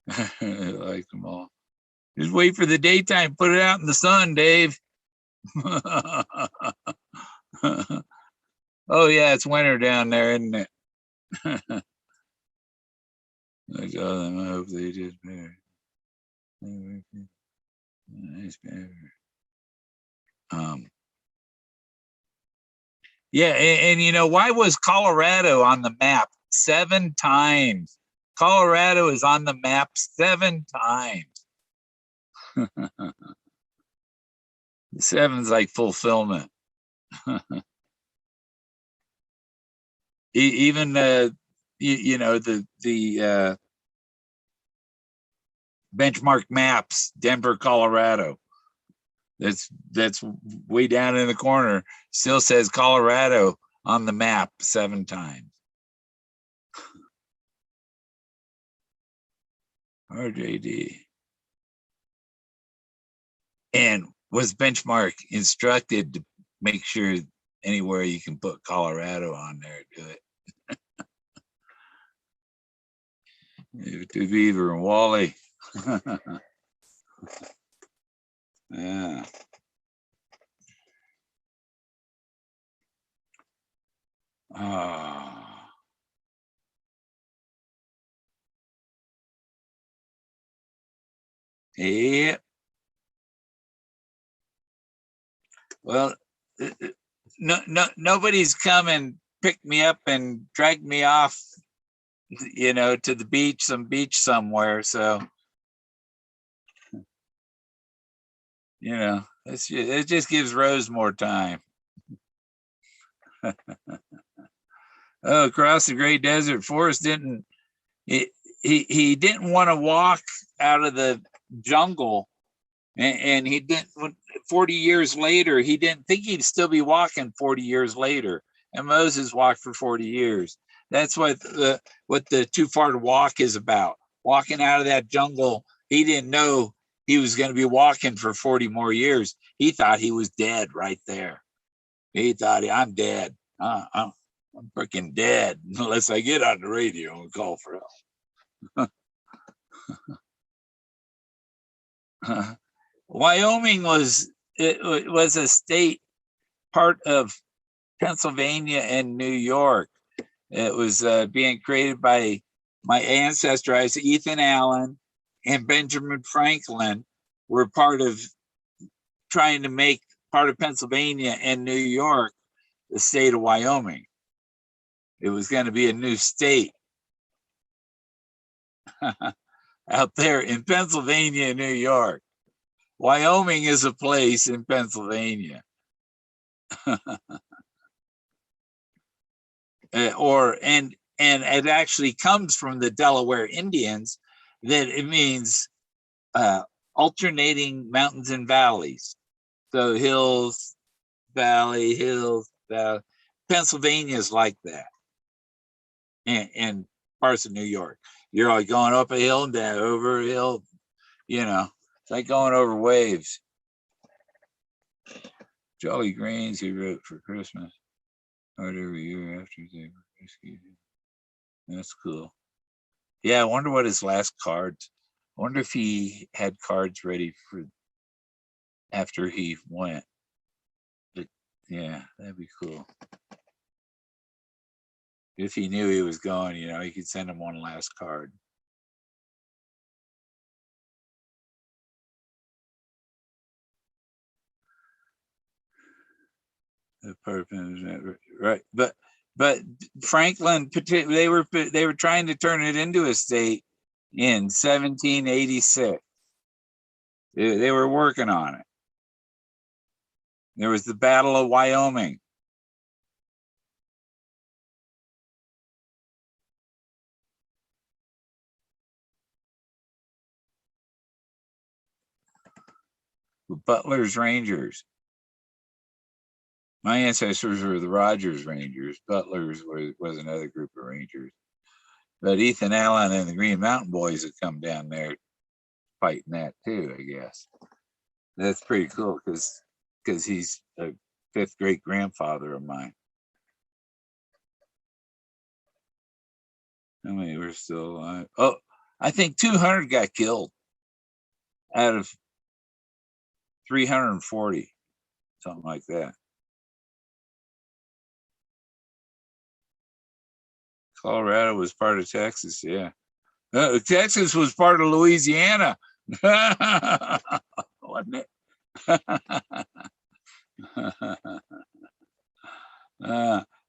I like them all. Just wait for the daytime. Put it out in the sun, Dave. Oh yeah, it's winter down there, isn't it? I saw them. I hope they did better. Nice better. Yeah, and you know, why was Colorado on the map 7 times? Colorado is on the map 7 times. 7's like fulfillment. Even you know, the benchmark maps, Denver, Colorado. That's way down in the corner. Still says Colorado on the map 7 times. RJD. And was Benchmark instructed to make sure anywhere you can put Colorado on there, do it. To Beaver and Wally. Yeah. Oh. Yeah. Well, nobody's come and picked me up and dragged me off, to the beach, some beach somewhere. So, it just gives Rose more time. Oh, across the great desert, Forrest didn't. He didn't want to walk out of the jungle, and he didn't. 40 years later, he didn't think he'd still be walking 40 years later. And Moses walked for 40 years. That's what the too far to walk is about. Walking out of that jungle, he didn't know he was going to be walking for 40 more years. He thought he was dead right there. He thought, I'm dead. I'm freaking dead unless I get on the radio and call for help. Wyoming was a state part of Pennsylvania and New York. It was being created by my ancestors, Ethan Allen and Benjamin Franklin, were part of trying to make part of Pennsylvania and New York the state of Wyoming. It was going to be a new state out there in Pennsylvania and New York. Wyoming is a place in Pennsylvania. And it actually comes from the Delaware Indians, that it means alternating mountains and valleys. So hills, valley, hills, valley. Pennsylvania is like that. And parts of New York, you're like going up a hill and down over a hill, it's like going over waves. Jolly Greens he wrote for Christmas, right every year after they were rescued. That's cool. Yeah, I wonder what his last cards. I wonder if he had cards ready for after he went. But yeah, that'd be cool. If he knew he was going, he could send him one last card. The purpose, right? But Franklin, they were trying to turn it into a state in 1786. They were working on it. There was the Battle of Wyoming. Butler's Rangers. My ancestors were the Rogers Rangers. Butler's was another group of Rangers. But Ethan Allen and the Green Mountain Boys had come down there fighting that too, I guess. That's pretty cool because he's a fifth great grandfather of mine. How many were still alive? Oh, I think 200 got killed out of 340, something like that. Colorado was part of Texas, yeah. Texas was part of Louisiana, wasn't it?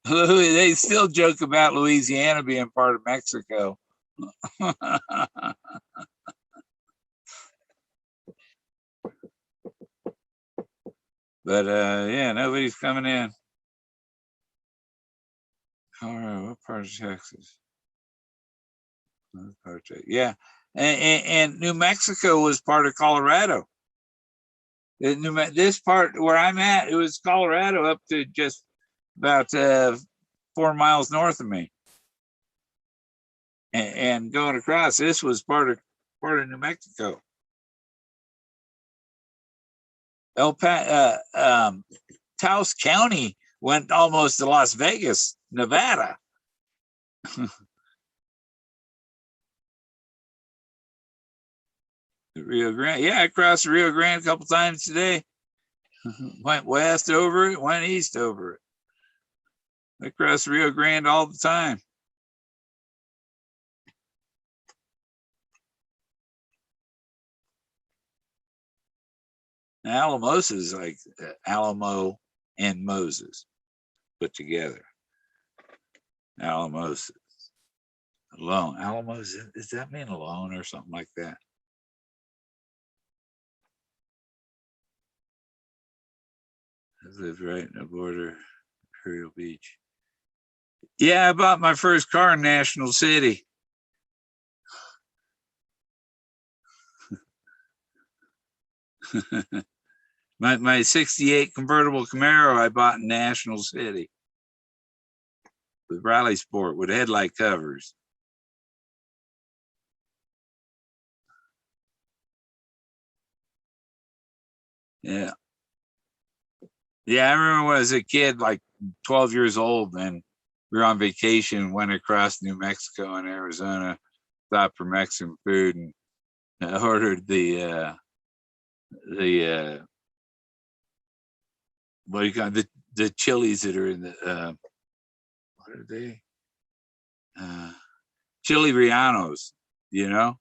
They still joke about Louisiana being part of Mexico. But yeah, nobody's coming in. Colorado, what part of Texas? Yeah, and New Mexico was part of Colorado. This part where I'm at, it was Colorado up to just about 4 miles north of me, and going across. This was part of New Mexico. Taos County went almost to Las Vegas, Nevada. The Rio Grande, yeah, I crossed the Rio Grande a couple times today. Went west over it, went east over it. I cross the Rio Grande all the time. Alamosa is like Alamo and Moses put together. Alamosa. Alone. Alamosa, does that mean alone or something like that? I lived right in the border, Imperial Beach. Yeah, I bought my first car in National City. my 68 convertible Camaro I bought in National City with Raleigh Sport with headlight covers. Yeah. Yeah, I remember when I was a kid, like 12 years old, and we were on vacation, went across New Mexico and Arizona, stopped for Mexican food, and I ordered the what do you call the chilies that are in the what are they? Chili Rianos, you know?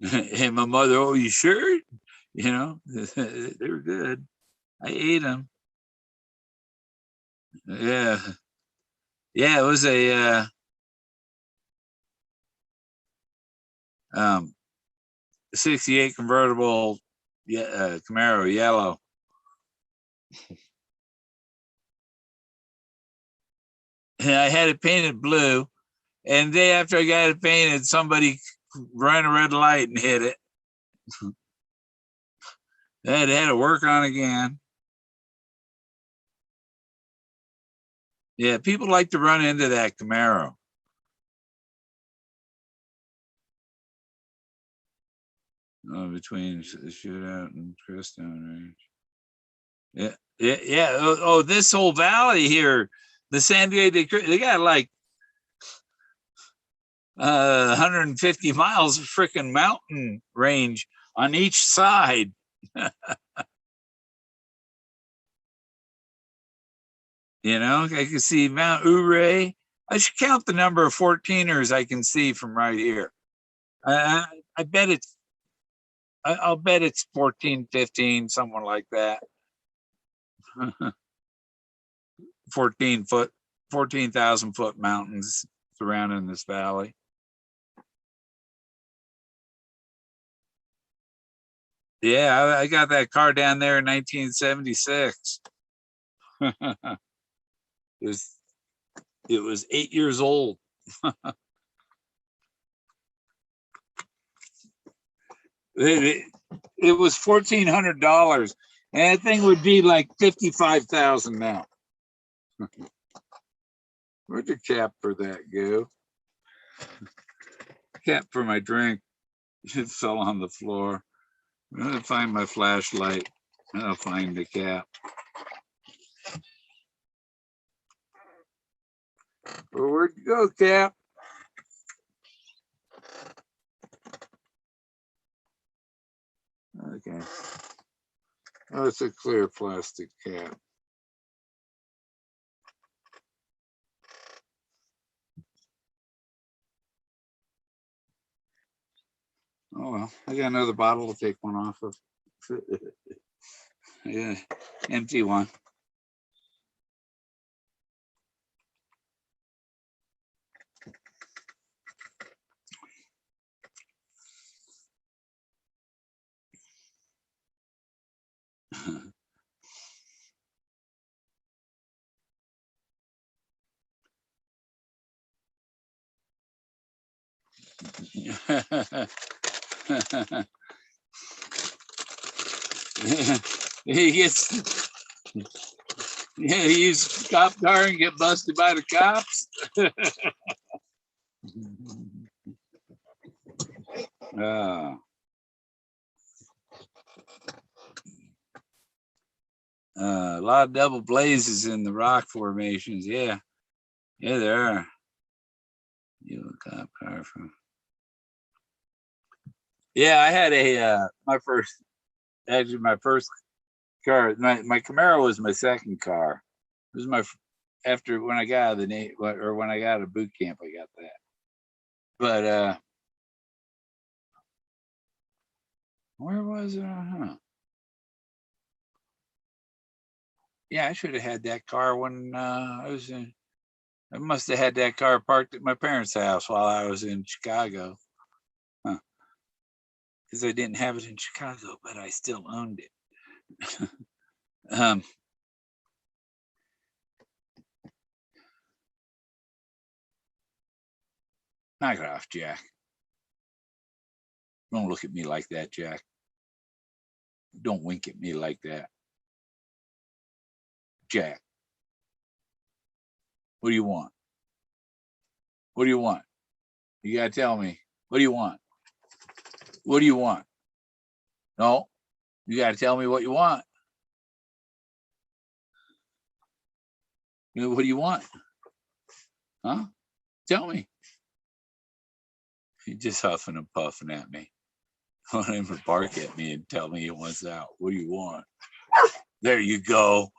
And my mother, oh, you sure? You know, they were good. I ate them. Yeah. Yeah, it was a um 68 convertible Camaro yellow. And I had it painted blue. And the day after I got it painted, somebody ran a red light and hit it. They had to work on again. Yeah, people like to run into that Camaro. Between the shootout and Crestone Range. Yeah, yeah. Oh, this whole valley here, the San Diego, they got like 150 miles of freaking mountain range on each side. You know, I can see Mount Ouray. I should count the number of 14ers I can see from right here. I bet it's, I'll bet it's 14, 15, someone like that. 14,000 foot mountains surrounding this valley. Yeah, I got that car down there in 1976. It was 8 years old. It was $1,400, and that thing would be like 55,000 now. Where'd the cap for that go? Cap for my drink. It fell on the floor. I'm gonna find my flashlight. I'll find the cap. Well, where'd you go, Cap? Okay. Oh, it's a clear plastic cap. Oh well, I got another bottle to take one off of. Yeah, empty one. He gets, yeah, he uses cop car and get busted by the cops. A lot of double blazes in the rock formations. Yeah, yeah, there are. You a cop car from. Yeah, I had my first car. My Camaro was my second car. It was my after when I got out of the Navy, or when I got out of boot camp, I got that. But where was it? Yeah, I should have had that car when I was in. I must have had that car parked at my parents' house while I was in Chicago. Huh. Because I didn't have it in Chicago, but I still owned it. um, Knock it off, Jack. Don't look at me like that, Jack. Don't wink at me like that. Jack, what do you want? What do you want? You gotta tell me. What do you want? What do you want? No, you gotta tell me what you want. What do you want? Huh? Tell me. He's just huffing and puffing at me. Don't ever bark at me and tell me he wants out. What do you want? There you go.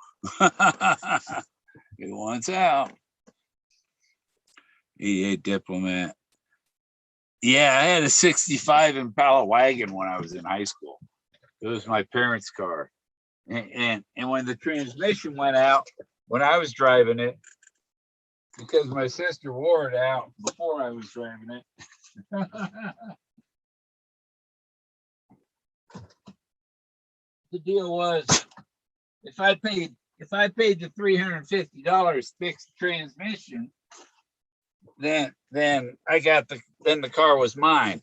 He wants out. He a diplomat. Yeah, I had a 65 Impala wagon when I was in high school. It was my parents' car. And when the transmission went out, when I was driving it, because my sister wore it out before I was driving it. The deal was if I paid the $350 fixed transmission, then the car was mine.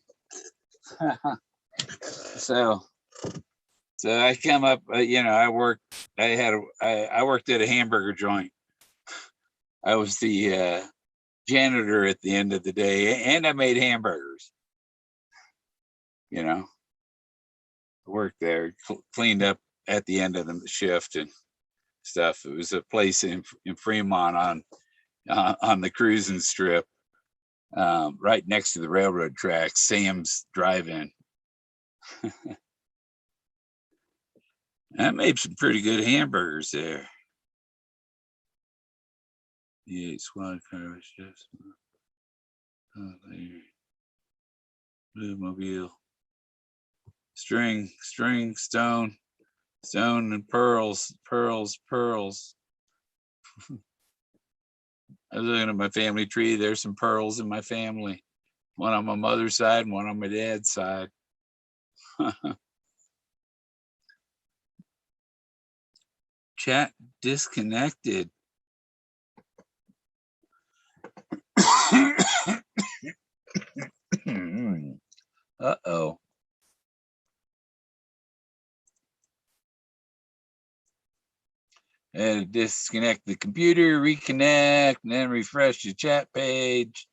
So I come up, I worked at a hamburger joint. I was the janitor at the end of the day, and I made hamburgers. I worked there, cleaned up at the end of the shift and stuff. It was a place in Fremont on the cruising strip, right next to the railroad tracks, Sam's Drive-In. I made some pretty good hamburgers there. Yeah, squad car was just blue mobile. String, stone, and pearls. I was looking at my family tree. There's some pearls in my family. One on my mother's side and one on my dad's side. Chat disconnected. Uh-oh. And to disconnect the computer, reconnect, and then refresh your chat page.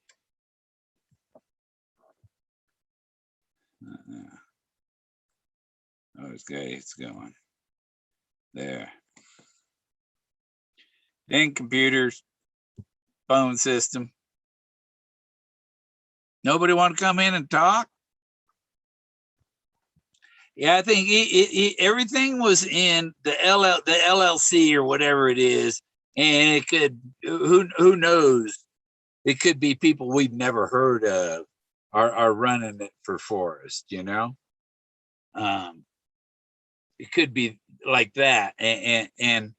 Okay, it's going. There. Then computers, phone system. Nobody want to come in and talk? Yeah, I think everything was in the LLC or whatever it is, and it could who knows? It could be people we've never heard of are running it for Forrest. It could be like that, and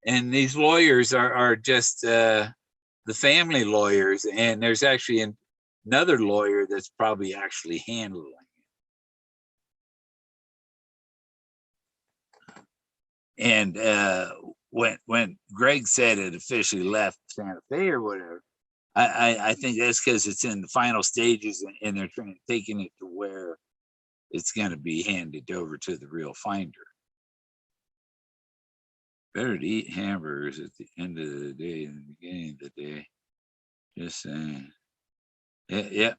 these lawyers are just the family lawyers, and there's actually another lawyer that's probably actually handling it. And when Greg said it officially left Santa Fe or whatever, I think that's because it's in the final stages and they're taking it to where it's going to be handed over to the real finder. Better to eat hamburgers at the end of the day than the beginning of the day. Just saying. Yeah.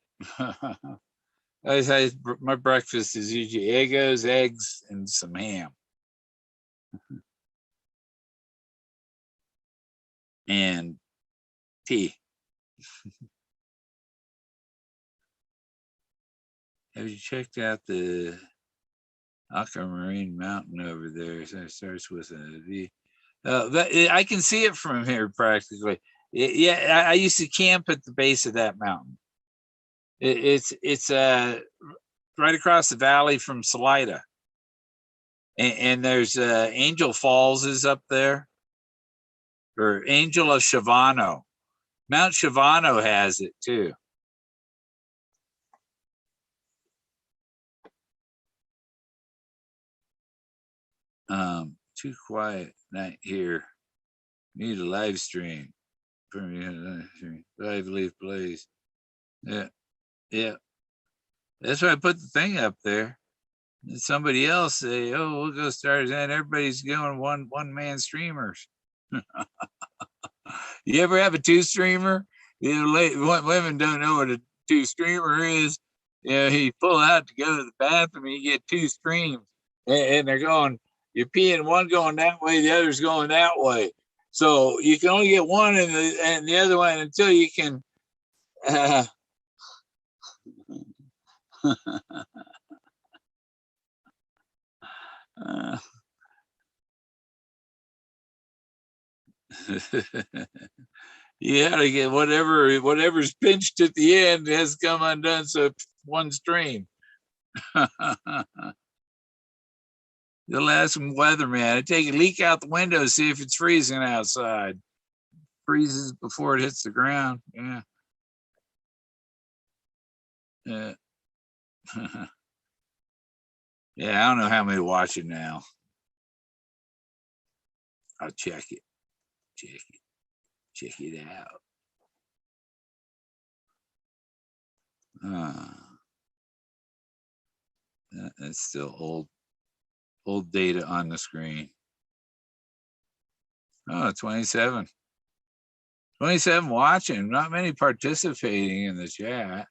My breakfast is usually eggs, and some ham. And tea. Have you checked out the Aquamarine Mountain over there? It starts with a V. I can see it from here practically. Yeah, I used to camp at the base of that mountain. It's right across the valley from Salida, and there's Angel Falls is up there. or Angel of Shavano. Mount Shavano has it too. Too quiet night here. Need a live stream. Live leaf blaze. Yeah. Yeah. That's why I put the thing up there. And somebody else say, "Oh, we'll go start," and everybody's going one man streamers. You ever have a two streamer? Women don't know what a two streamer is. You pull out to go to the bathroom, and you get two streams, and they're going. You're peeing, one going that way, the other's going that way. So you can only get one and the other one until you can. You gotta get whatever's pinched at the end has come undone, so one stream. You'll ask some weatherman. Take a leak out the window, see if it's freezing outside. Freezes before it hits the ground. Yeah. Yeah. Yeah, I don't know how many watching now. I'll check it. Check it out. That's still old data on the screen. Oh, 27. 27 watching. Not many participating in the chat.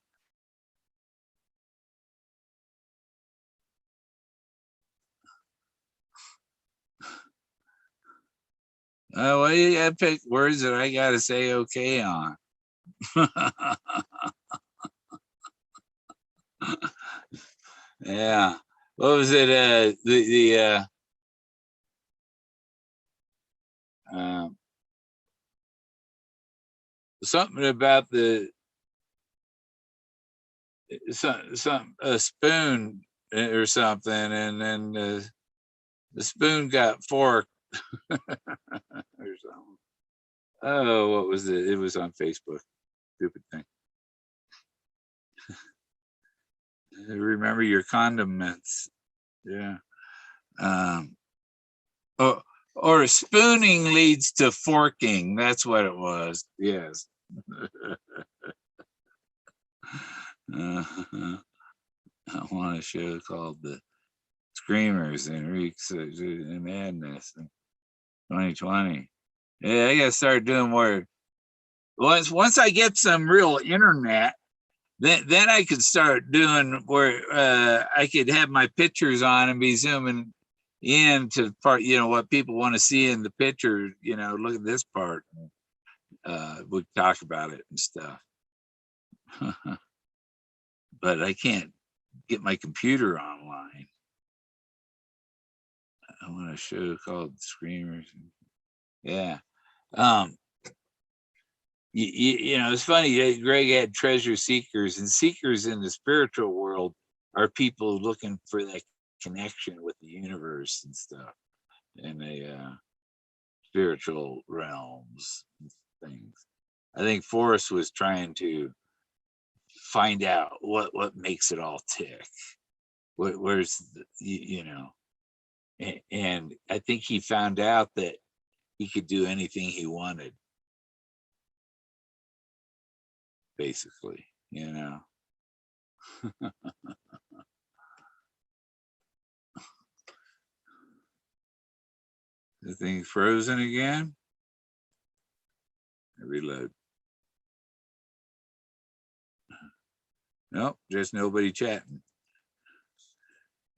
Well, you gotta pick words that I gotta say okay on. Yeah. What was it? Something about a spoon or something, and then the spoon got forked or something. Oh, what was it? It was on Facebook. Stupid thing. Remember your condiments. Yeah. Or spooning leads to forking. That's what it was. Yes. I want a show called The Screamers and Reeks of Madness in 2020. Yeah, I gotta start doing more. Once I get some real internet, then I could start doing where I could have my pictures on and be zooming in to part, what people want to see in the picture. Look at this part. We talk about it and stuff. But I can't get my computer online. I want a show called Screamers. Yeah. It's funny. Greg had treasure seekers, and seekers in the spiritual world are people looking for that connection with the universe and stuff, and the spiritual realms and things. I think Forrest was trying to find out what makes it all tick. Where's and I think he found out that he could do anything he wanted, basically. The thing frozen again. I reload. Nope, just nobody chatting.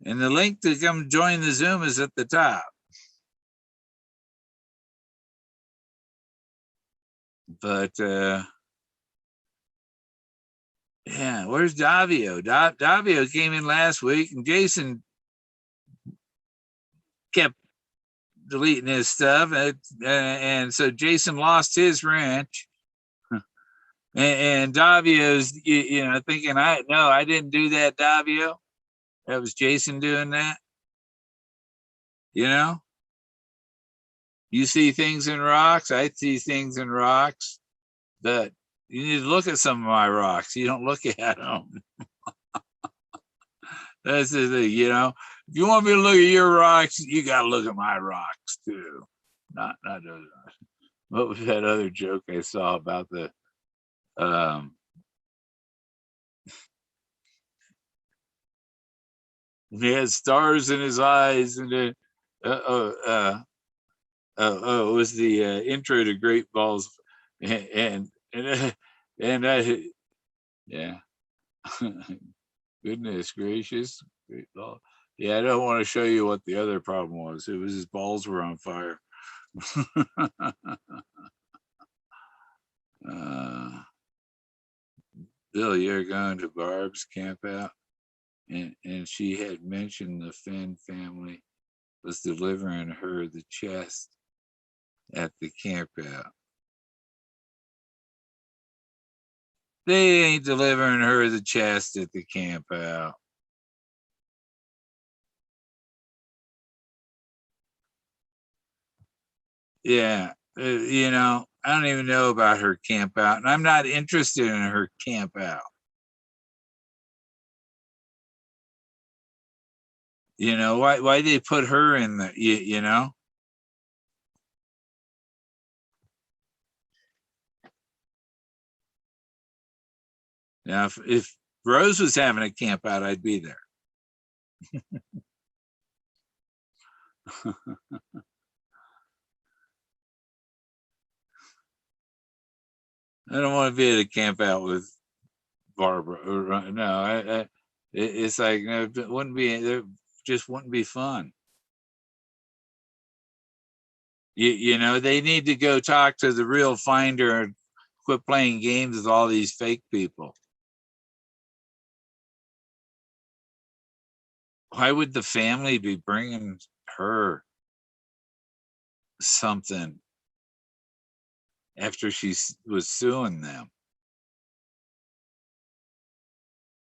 And the link to come join the Zoom is at the top. But yeah, where's Davio? Davio came in last week, and Jason kept deleting his stuff, and so Jason lost his ranch. And Davio's, thinking, I didn't do that, Davio. That was Jason doing that. You see things in rocks. I see things in rocks. But you need to look at some of my rocks. You don't look at them. That's the thing, you know. If you want me to look at your rocks, you got to look at my rocks too. Not those. What was that other joke I saw about the he had stars in his eyes, and then it was the intro to Great Balls, and yeah. Goodness gracious. Great ball. Yeah, I don't want to show you what the other problem was. It was his balls were on fire. Bill, you're going to Barb's camp out, and she had mentioned the Fenn family was delivering her the chest at the camp out. They ain't delivering her the chest at the camp out. Yeah, you know, I don't even know about her camp out, and I'm not interested in her camp out. You know, why they put her in the, you know? Now, if Rose was having a camp out, I'd be there. I don't want to be at a camp out with Barbara. No, it's like it wouldn't be. It just wouldn't be fun. You know, they need to go talk to the real finder and quit playing games with all these fake people. Why would the family be bringing her something after she was suing them?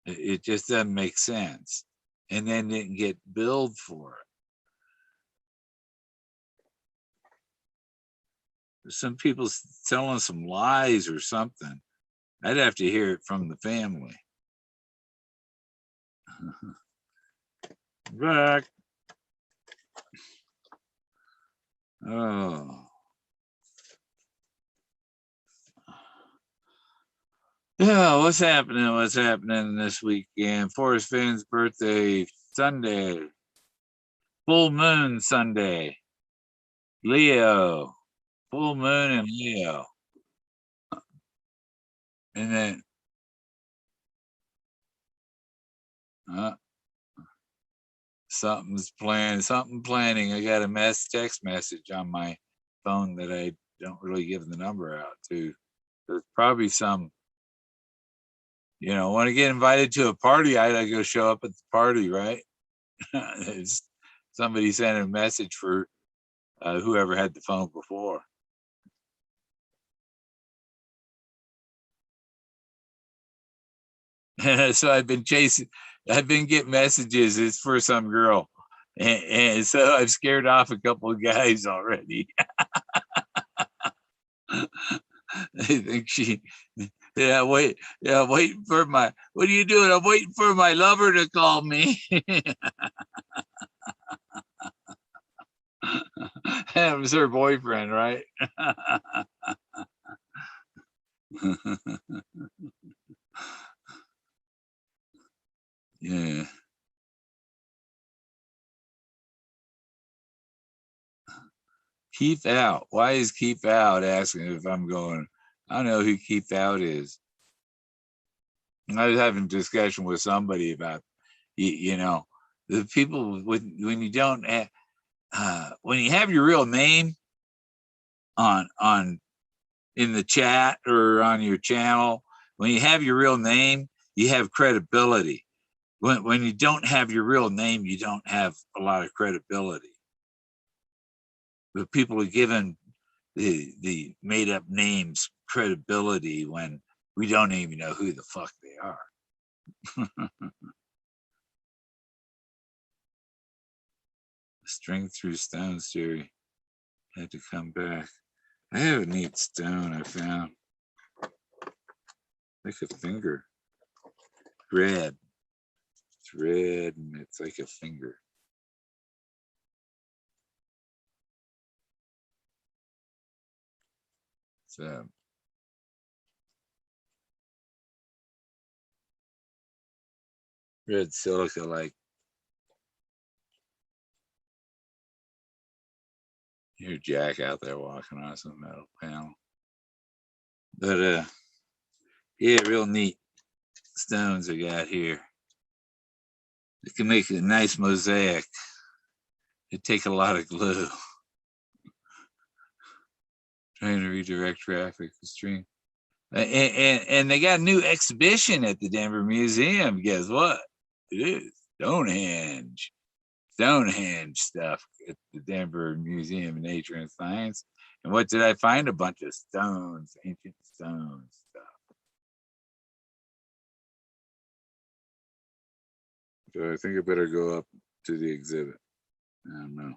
It just doesn't make sense. And then didn't get billed for it. Some people telling some lies or something. I'd have to hear it from the family. Back. Oh. Yeah, what's happening? What's happening this weekend? Forrest Fenn's birthday Sunday. Full moon Sunday. Leo. Full moon and Leo. And then something's planning. I got a text message on my phone that I don't really give the number out to. There's probably some, you know, want to get invited to a party, I gotta go show up at the party, right? Somebody sent a message for whoever had the phone before. So I've been getting messages. It's for some girl. And so I've scared off a couple of guys already. I think waiting for what are you doing? I'm waiting for my lover to call me. It was her boyfriend, right? Yeah. Keith Out. Why is Keith Out asking if I'm going? I don't know who Keith Out is. I was having a discussion with somebody about, you know, the people when you don't have, when you have your real name on in the chat or on your channel, when you have your real name, you have credibility. When you don't have your real name, you don't have a lot of credibility. But people are given the made up names credibility when we don't even know who the fuck they are. String through stones theory. had to come back. I have a neat stone I found. Like a finger. Red. It's red and it's like a finger. So red silica like. Hear Jack out there walking on some metal panel. But yeah, real neat stones I got here. It can make a nice mosaic. It'd take a lot of glue. Trying to redirect traffic the stream. And they got a new exhibition at the Denver Museum. Guess what? It is Stonehenge stuff at the Denver Museum of Nature and Science. And what did I find? A bunch of stones, ancient stones stuff. So I think I better go up to the exhibit. I don't know.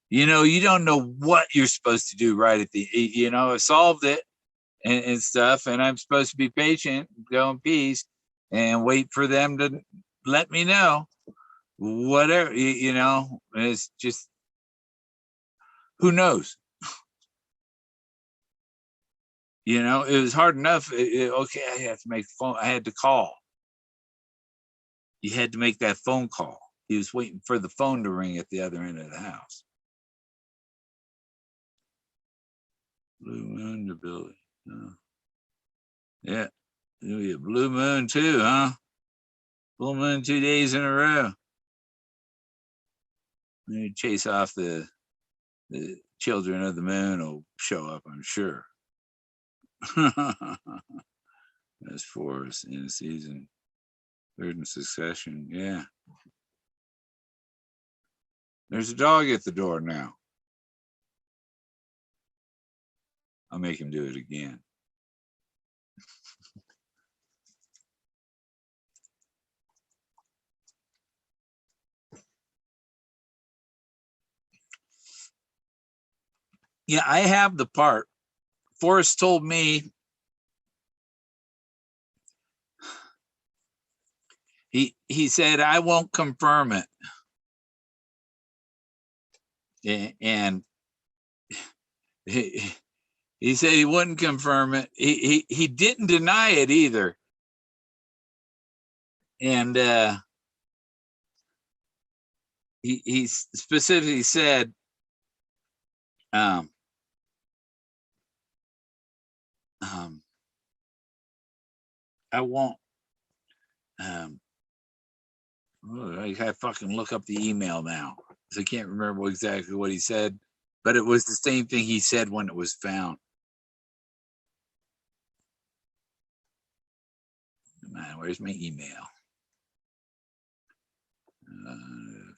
You know, you don't know what you're supposed to do right at the, you know, I solved it and stuff, and I'm supposed to be patient, go in peace, and wait for them to let me know. Whatever, you know, it's just, who knows? You know, it was hard enough. Okay, I had to make the phone. I had to call. You had to make that phone call. He was waiting for the phone to ring at the other end of the house. Blue moon ability. Yeah, blue moon too, huh? Full moon 2 days in a row. You chase off the children of the moon will show up, I'm sure. That's Forrest in a season. Third in succession, yeah. There's a dog at the door now. I'll make him do it again. Yeah, I have the part. Forrest told me he said I won't confirm it. And he said he wouldn't confirm it. He didn't deny it either. And he specifically said, I won't. I fucking look up the email now. I can't remember exactly what he said, but it was the same thing he said when it was found. Man, where's my email?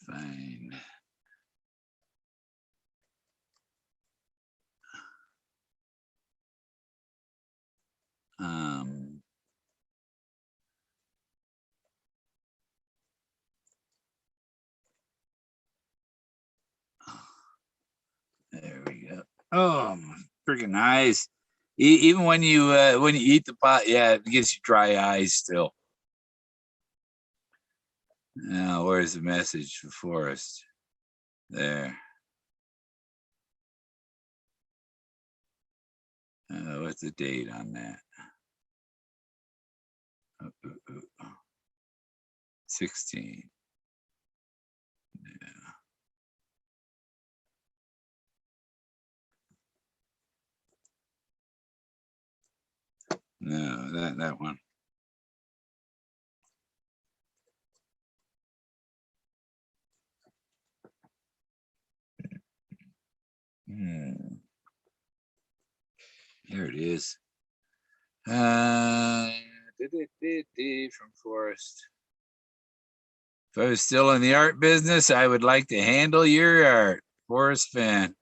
Fine. There we go. Oh, freaking eyes! Even when you eat the pot, yeah, it gives you dry eyes still. Now, where's the message for Forrest? There. What's the date on that? 16. Yeah. No, that one. Here it is. From Forrest. If I was still in the art business, I would like to handle your art. Forrest Fenn.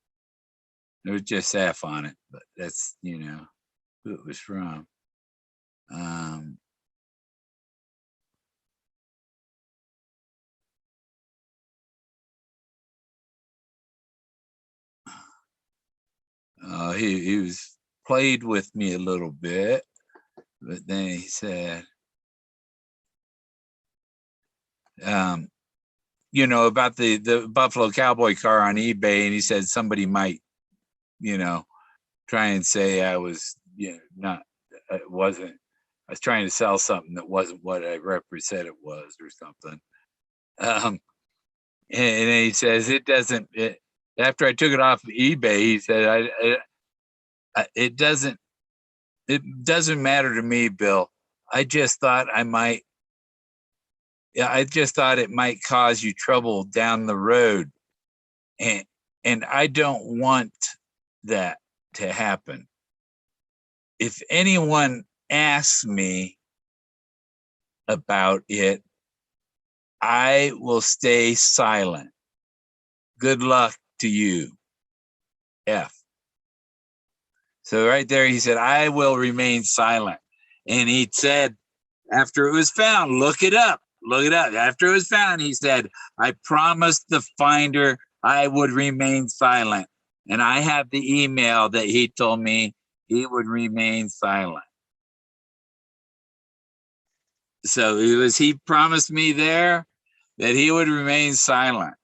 There was just F on it, but that's, you know, who it was from. he was played with me a little bit, but then he said, you know, about the Buffalo Cowboy car on eBay, and he said somebody might, you know, try and say I was, you know, not, it wasn't, I was trying to sell something that wasn't what I represented it was or something. And then he says it doesn't. After I took it off of eBay, he said it doesn't matter to me, Bill. I just thought I might. Yeah, I just thought it might cause you trouble down the road, and I don't want that to happen. If anyone asks me about it, I will stay silent. Good luck to you, F. So right there, he said, I will remain silent. And he said, after it was found, look it up. Look it up. After it was found, he said, I promised the finder I would remain silent. And I have the email that he told me he would remain silent. So he promised me there that he would remain silent.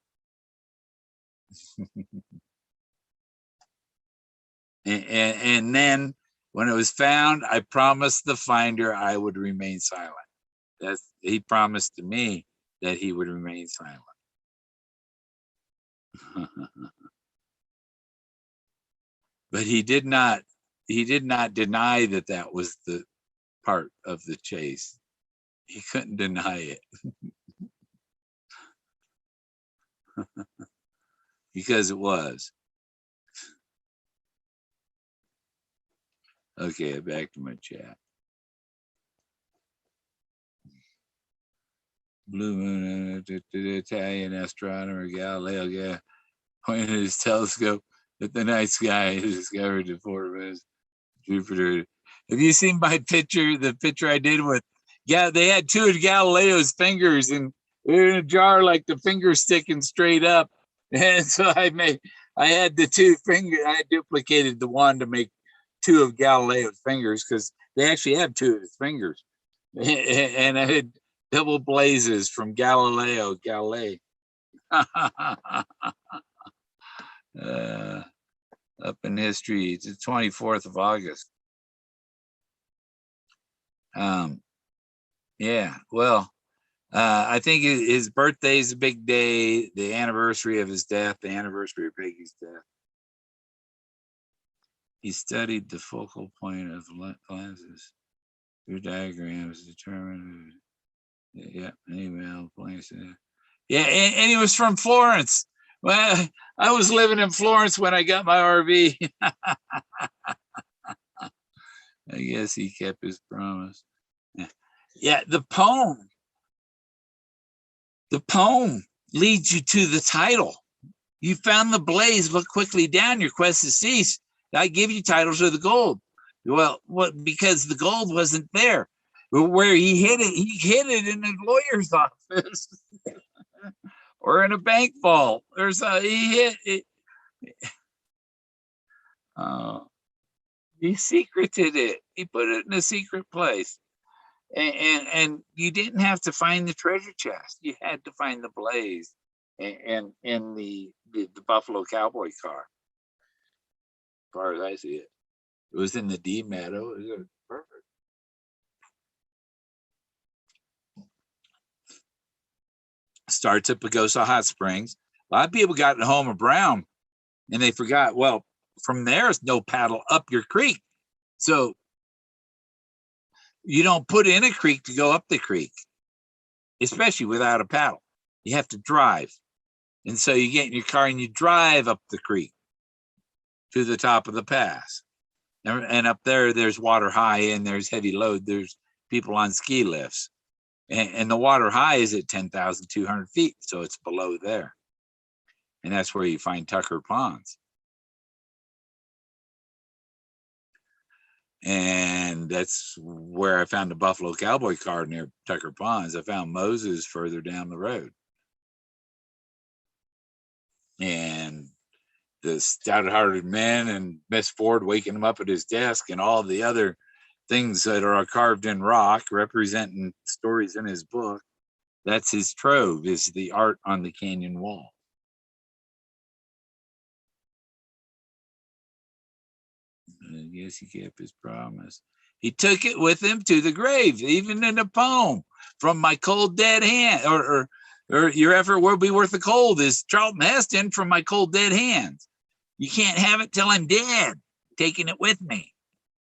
and then when it was found, I promised the finder I would remain silent. He promised to me that he would remain silent. But he did not deny that was the part of the chase. He couldn't deny it. Because it was. Okay, back to my chat. Blue Moon, Italian astronomer Galileo pointed his telescope at the night sky and discovered the Forrest Jupiter. Have you seen my picture? The picture I did with, they had two of Galileo's fingers and they're in a jar, like the fingers sticking straight up. And so I had the two fingers. I duplicated the one to make two of Galileo's fingers because they actually have two of his fingers. And I had double blazes from Galileo Galilei. Up in history, it's the 24th of August. Yeah, well, I think his birthday is a big day, the anniversary of his death, the anniversary of Peggy's death. He studied the focal point of lenses through diagrams, determined. Yeah, email place. Yeah, and he was from Florence. Well, I was living in Florence when I got my RV. I guess he kept his promise. Yeah, the poem leads you to the title. You found the blaze, look quickly down, your quest has ceased. I give you titles of the gold. Well, what? Because the gold wasn't there. Where he hid it in a lawyer's office or in a bank vault. He hid it. He secreted it. He put it in a secret place. And you didn't have to find the treasure chest. You had to find the blaze and in the Buffalo Cowboy car. As far as I see it, it was in the D Meadow. It was perfect. Starts at Pagosa Hot Springs. A lot of people got to Homer Brown and they forgot, well, from there is no paddle up your creek. So you don't put in a creek to go up the creek, especially without a paddle. You have to drive. And so you get in your car and you drive up the creek to the top of the pass. And up there's water high and there's heavy load. There's people on ski lifts. And the water high is at 10,200 feet. So it's below there. And that's where you find Tucker Ponds. And that's where I found the Buffalo Cowboy car near Tucker Ponds. I found Moses further down the road. And the stout-hearted men and Miss Ford waking him up at his desk and all the other things that are carved in rock representing stories in his book. That's his trove, is the art on the canyon wall. I guess he kept his promise. He took it with him to the grave, even in a poem, from my cold dead hand, or your effort will be worth the cold, is Charlton Heston, from my cold dead hands. You can't have it till I'm dead, taking it with me.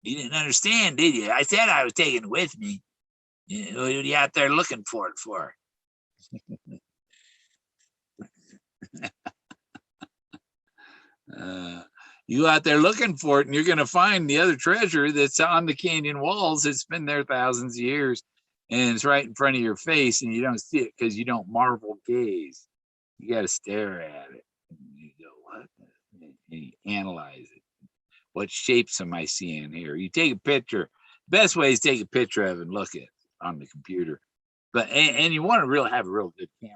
You didn't understand, did you? I said I was taking it with me. What are you out there looking for it for? You out there looking for it, and you're going to find the other treasure that's on the canyon walls. It's been there thousands of years, and it's right in front of your face, and you don't see it because you don't marvel gaze. You got to stare at it. And you go, what? And you analyze it. What shapes am I seeing here? You take a picture. Best way is take a picture of it and look at it on the computer. But and you want to really have a real good camera.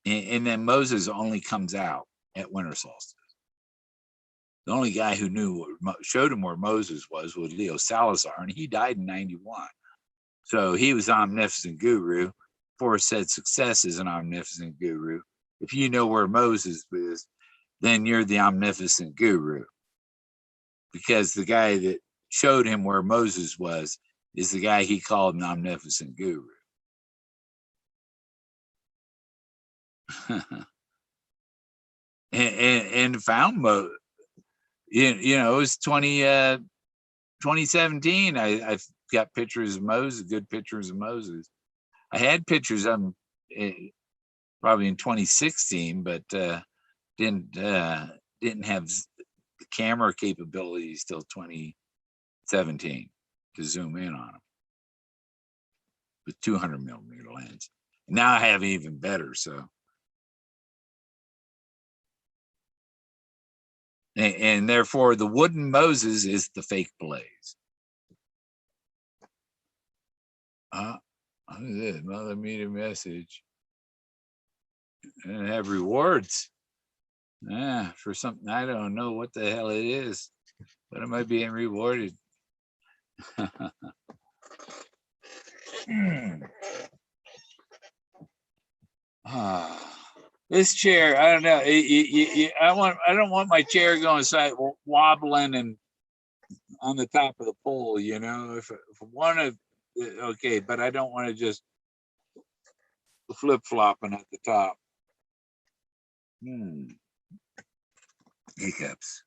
And then Moses only comes out at winter solstice. The only guy who knew, showed him where Moses was Leo Salazar, and he died in 91. So he was omnificent guru. Forrest said success is an omnificent guru. If you know where Moses is, then you're the omnificent guru. Because the guy that showed him where Moses was is the guy he called an omnificent guru. and found Moses. You know, it was 2017. I've got pictures of Moses, good pictures of Moses. I had pictures of him probably in 2016, but didn't have the camera capabilities till 2017 to zoom in on them with 200 millimeter lens. Now I have even better. So, and therefore the wooden Moses is the fake Blaze. What is this? Another media message. And have rewards. For something I don't know what the hell it is, but am I being rewarded? This chair, I don't know. I don't want my chair going side wobbling and on the top of the pole. You know, if one of okay, but I don't want to just flip flopping at the top. Hiccups.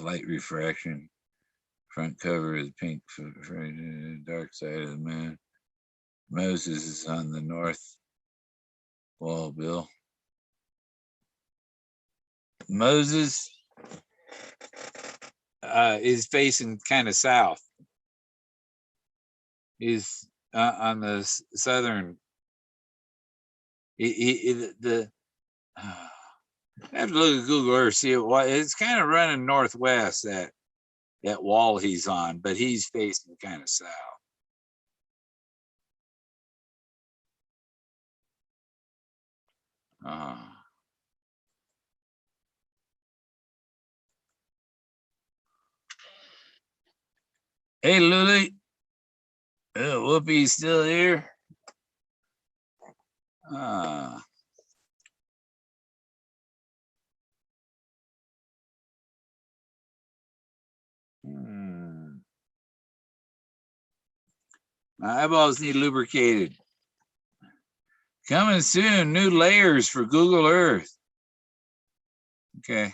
Light refraction. Front cover is pink. Dark side of the moon. Moses is on the north wall, Bill. Moses is facing kind of south. He's on the southern. I have to look at Google Earth, see it's kind of running northwest, that wall he's on, but he's facing kind of south. Hey, Lily. Whoopi's still here. My eyeballs need lubricated. Coming soon, new layers for Google Earth. Okay.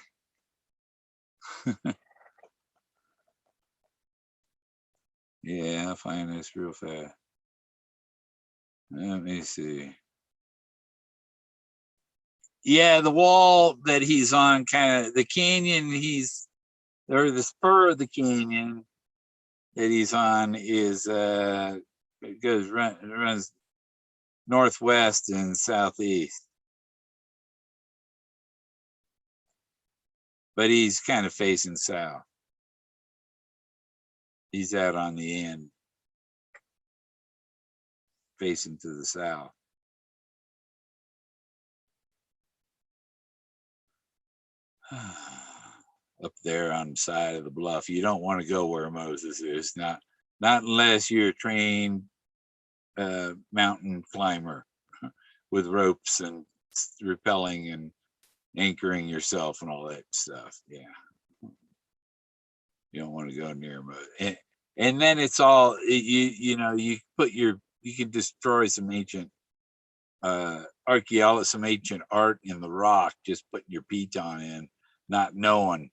Yeah, I'll find this real fast. Let me see. Yeah, the wall that he's on, kind of the canyon or the spur of the canyon that he's on is it runs northwest and southeast. But he's kind of facing south. He's out on the end, facing to the south. Up there on the side of the bluff. You don't want to go where Moses is, not unless you're a trained mountain climber with ropes and rappelling and anchoring yourself and all that stuff. Yeah, you don't want to go near Moses. And then it's all you know. You can destroy some ancient archaeology, some ancient art in the rock, just putting your piton in, not knowing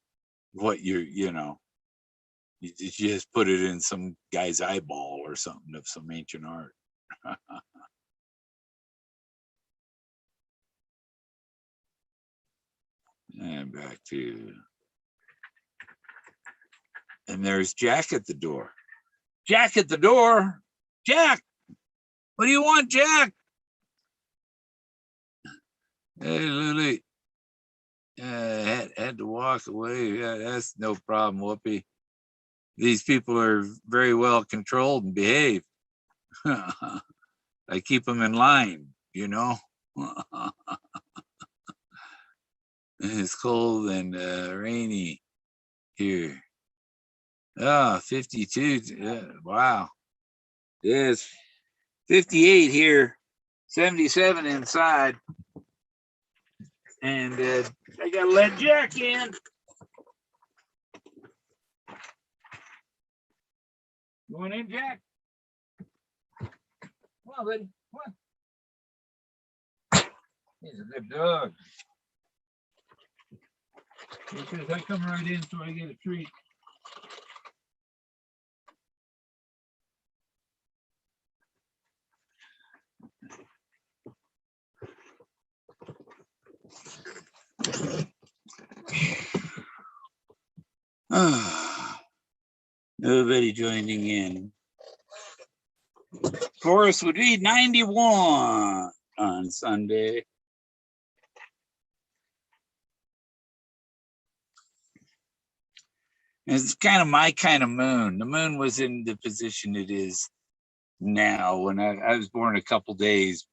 what you know. You just put it in some guy's eyeball or something of some ancient art. And back to, and there's Jack at the door. Jack at the door. Jack, what do you want, Jack? Hey, Lily. Had to walk away. Yeah, that's no problem, Whoopi. These people are very well controlled and behave. I keep them in line, you know. It's cold and rainy here. Oh, 52. Wow. Yes. 58 here, 77 inside. And I got to let Jack in. Going in, Jack? Come on, buddy. Come on. He's a good dog. Because I come right in so I get a treat. Nobody joining in. Forrest would be 91 on Sunday. It's kind of my kind of moon. The moon was in the position it is now. When I was born a couple days,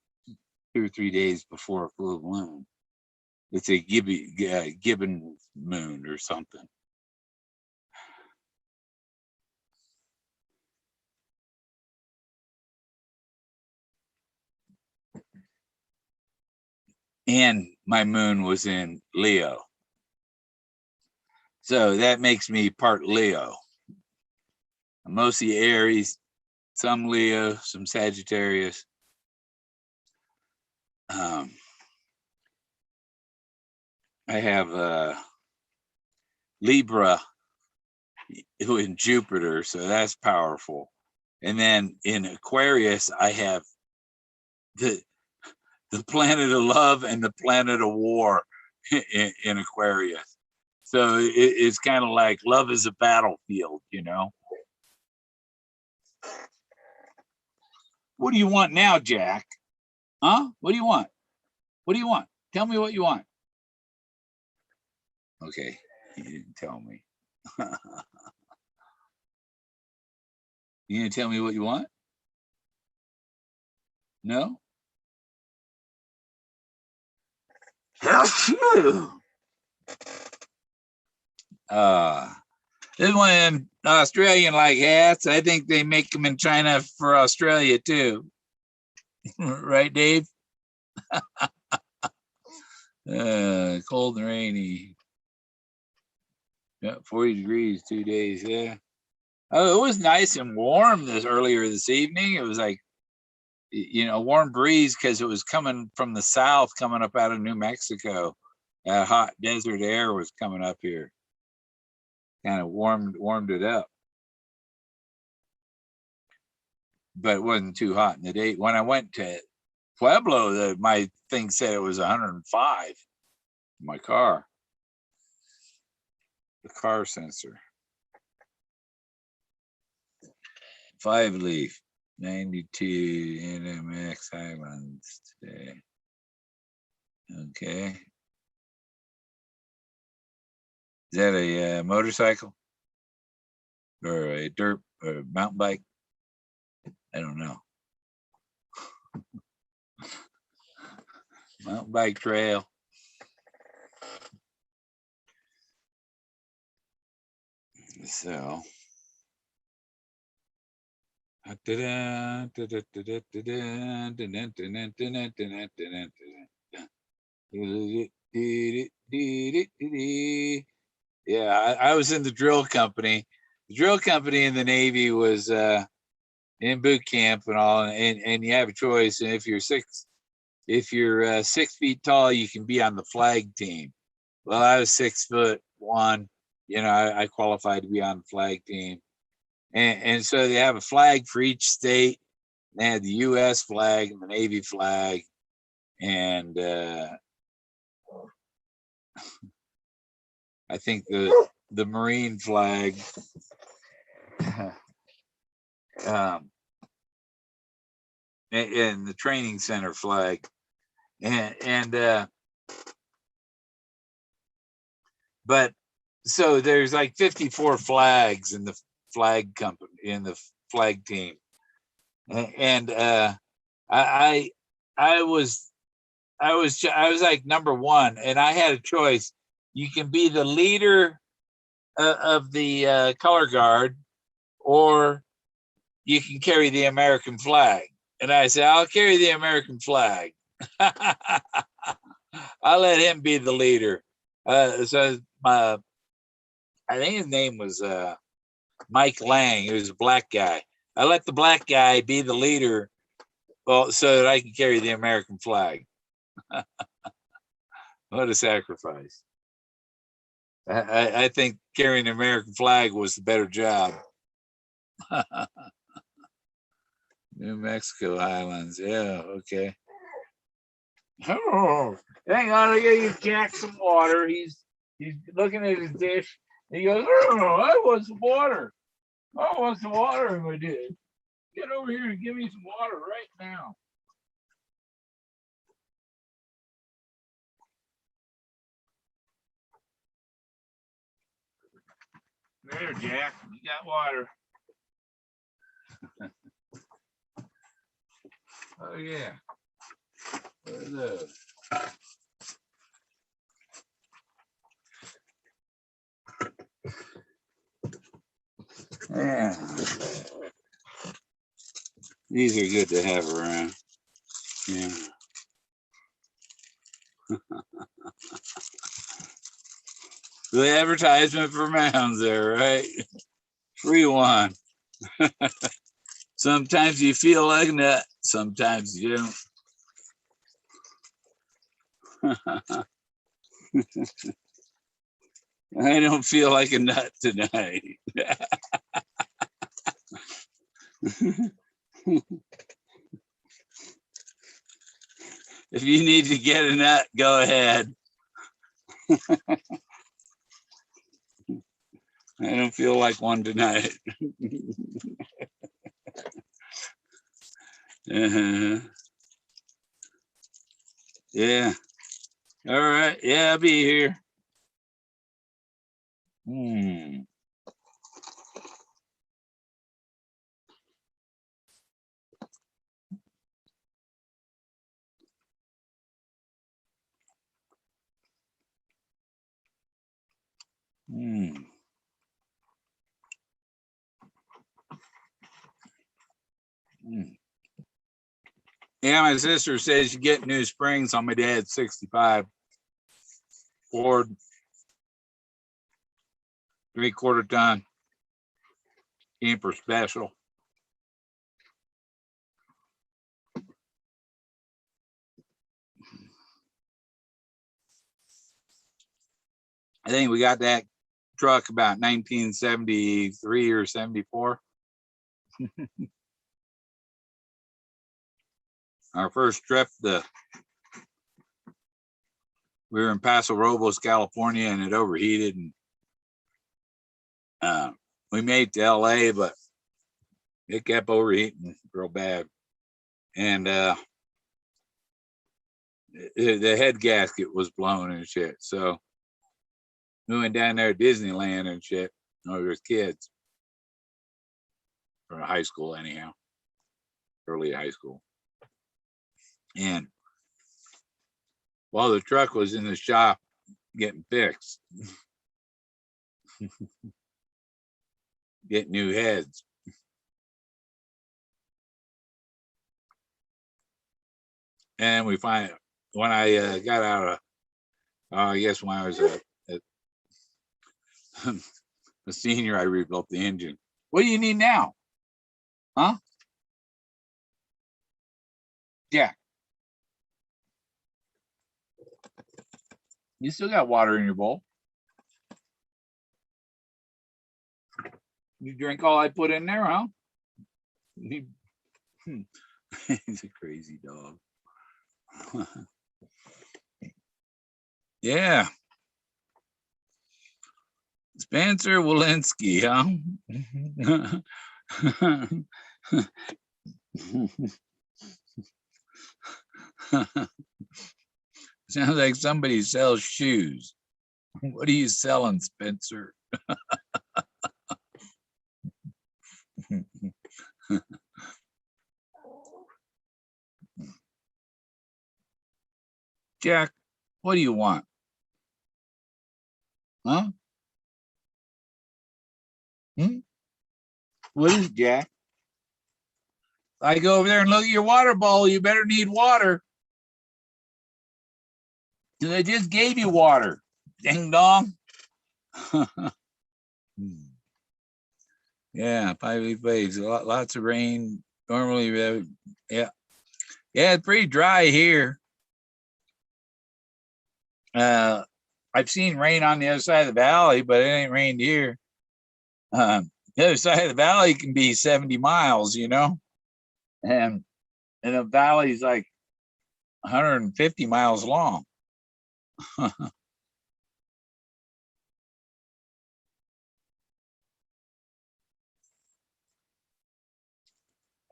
2 or 3 days before a full moon. It's a Gibbon moon or something. And my moon was in Leo. So that makes me part Leo. I'm mostly Aries, some Leo, some Sagittarius. I have Libra in Jupiter, so that's powerful. And then in Aquarius, I have the planet of love and the planet of war in Aquarius. So it's kind of like love is a battlefield, you know. What do you want now, Jack? Huh? What do you want? What do you want? Tell me what you want. Okay, he didn't tell me. You gonna tell me what you want? No? This one of them Australian like hats. I think they make them in China for Australia too. Right, Dave? Cold and rainy. Yeah, 40 degrees 2 days. Yeah. Oh, it was nice and warm earlier this evening. It was like, you know, warm breeze because it was coming from the south, coming up out of New Mexico. That hot desert air was coming up here. Kind of warmed it up. But it wasn't too hot in the day. When I went to Pueblo, my thing said it was 105 in my car. The car sensor. 5-leaf, 92 NMX Highlands today. Okay. Is that a motorcycle or a dirt or a mountain bike? I don't know. Mountain bike trail. So. Yeah, I was in the drill company. The drill company in the Navy was in boot camp and all, and you have a choice. And if you're 6 feet tall, you can be on the flag team. Well, I was 6'1". You know, I qualified to be on the flag team, and so they have a flag for each state. They had the U.S. flag and the Navy flag, and I think the Marine flag, and the training center flag, and but so there's like 54 flags in the flag company, in the flag team, and I was like number one, and I had a choice. You can be the leader of the color guard, or you can carry the American flag. And I said, I'll carry the American flag. I'll let him be the leader. So I think his name was Mike Lang. He was a black guy. I let the black guy be the leader, well, so that I can carry the American flag. What a sacrifice. I think carrying the American flag was the better job. New Mexico Highlands. Yeah, okay. Oh, hang on, I gotta give Jack some water. He's looking at his dish. He goes, oh, I want some water. I want some water in my dish. Get over here and give me some water right now. There, Jack, you got water. Oh yeah. What are those? Yeah. These are good to have around. Yeah. The advertisement for Mounds there, right? Free one. Sometimes you feel like a nut, sometimes you don't. I don't feel like a nut tonight. If you need to get a nut, go ahead. I don't feel like one tonight. Yeah. All right. Yeah, I'll be here. Hmm. Hmm. Hmm. Yeah, my sister says you get new springs on my dad's 65 Ford 3/4 ton camper special. I think we got that truck about 1973 or 74. Our first trip, we were in Paso Robles, California, and it overheated, and we made it to LA, but it kept overheating real bad. And the head gasket was blown and shit. So we went down there at Disneyland and shit. We were kids from high school, anyhow, early high school. And while the truck was in the shop getting fixed, get new heads. And we find when I got out of, I guess when I was a senior, I rebuilt the engine. What do you need now? Huh? Yeah. You still got water in your bowl. You drink all I put in there, huh? He's a crazy dog. Yeah. Spencer Walensky, huh? Sounds like somebody sells shoes. What are you selling, Spencer? Jack, what do you want? Huh? What is it, Jack? I go over there and look at your water bowl. You better need water. I just gave you water. Ding dong. Yeah, 5 waves. Lots of rain. Normally, yeah. Yeah, it's pretty dry here. I've seen rain on the other side of the valley, but it ain't rained here. The other side of the valley can be 70 miles, you know, and the valley's like 150 miles long. I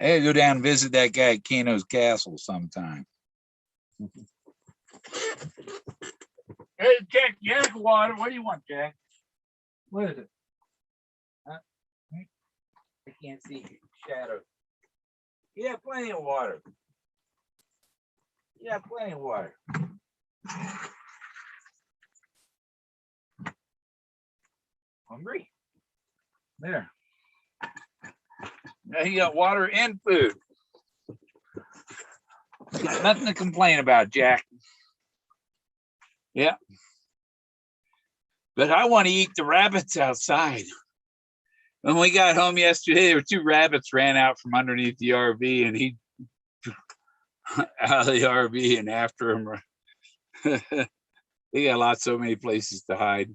gotta go down and visit that guy at Kano's Castle sometime. Hey, Jack, Jack, water. What do you want, Jack? What is it? Huh? I can't see shadows. Yeah, plenty of water. Yeah, plenty of water. Hungry? There. Now you got water and food. Got nothing to complain about, Jack. Yeah. But I want to eat the rabbits outside. When we got home yesterday, there were 2 rabbits ran out from underneath the RV, and he out of the RV and after him. They got so many places to hide.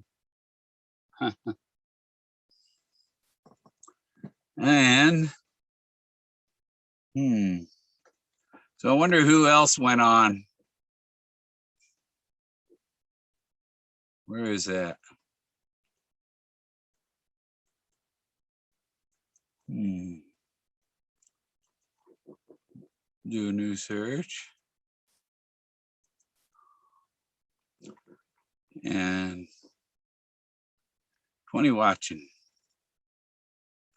And so I wonder who else went on. Where is that? Do a new search. And 20 watching.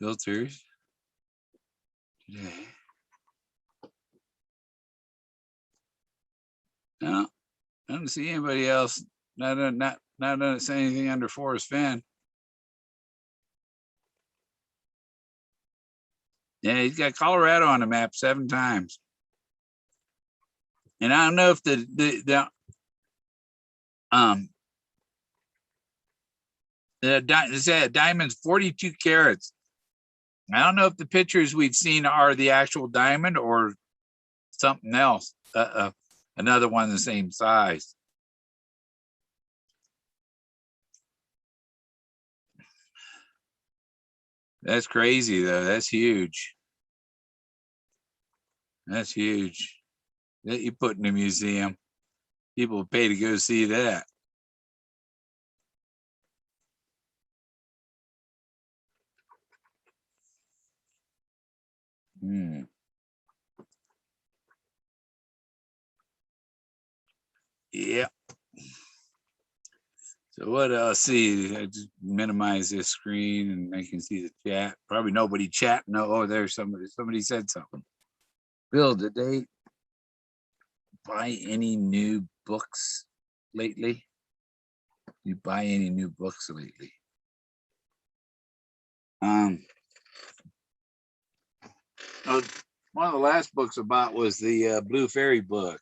Filters. Today. No, I don't see anybody else. Not say anything under Forrest Fenn. Yeah, he's got Colorado on the map 7 times. And I don't know if the diamond's 42 carats. I don't know if the pictures we've seen are the actual diamond or something else. Another one the same size. That's crazy though. That's huge. That's huge. That you put in a museum. People pay to go see that. Yeah. So what else? See, I just minimize this screen and I can see the chat. Probably nobody chatting. Oh, there's somebody. Somebody said something. Bill, did they buy any new books lately? You buy any new books lately? Um, one of the last books I bought was the Blue Fairy book.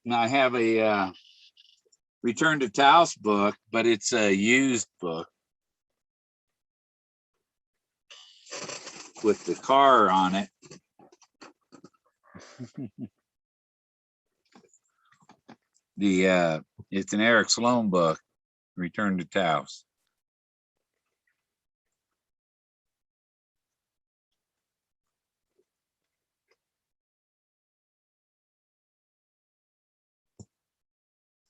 Now I have a Return to Taos book, but it's a used book with the car on it. It's an Eric Sloan book, Return to Taos.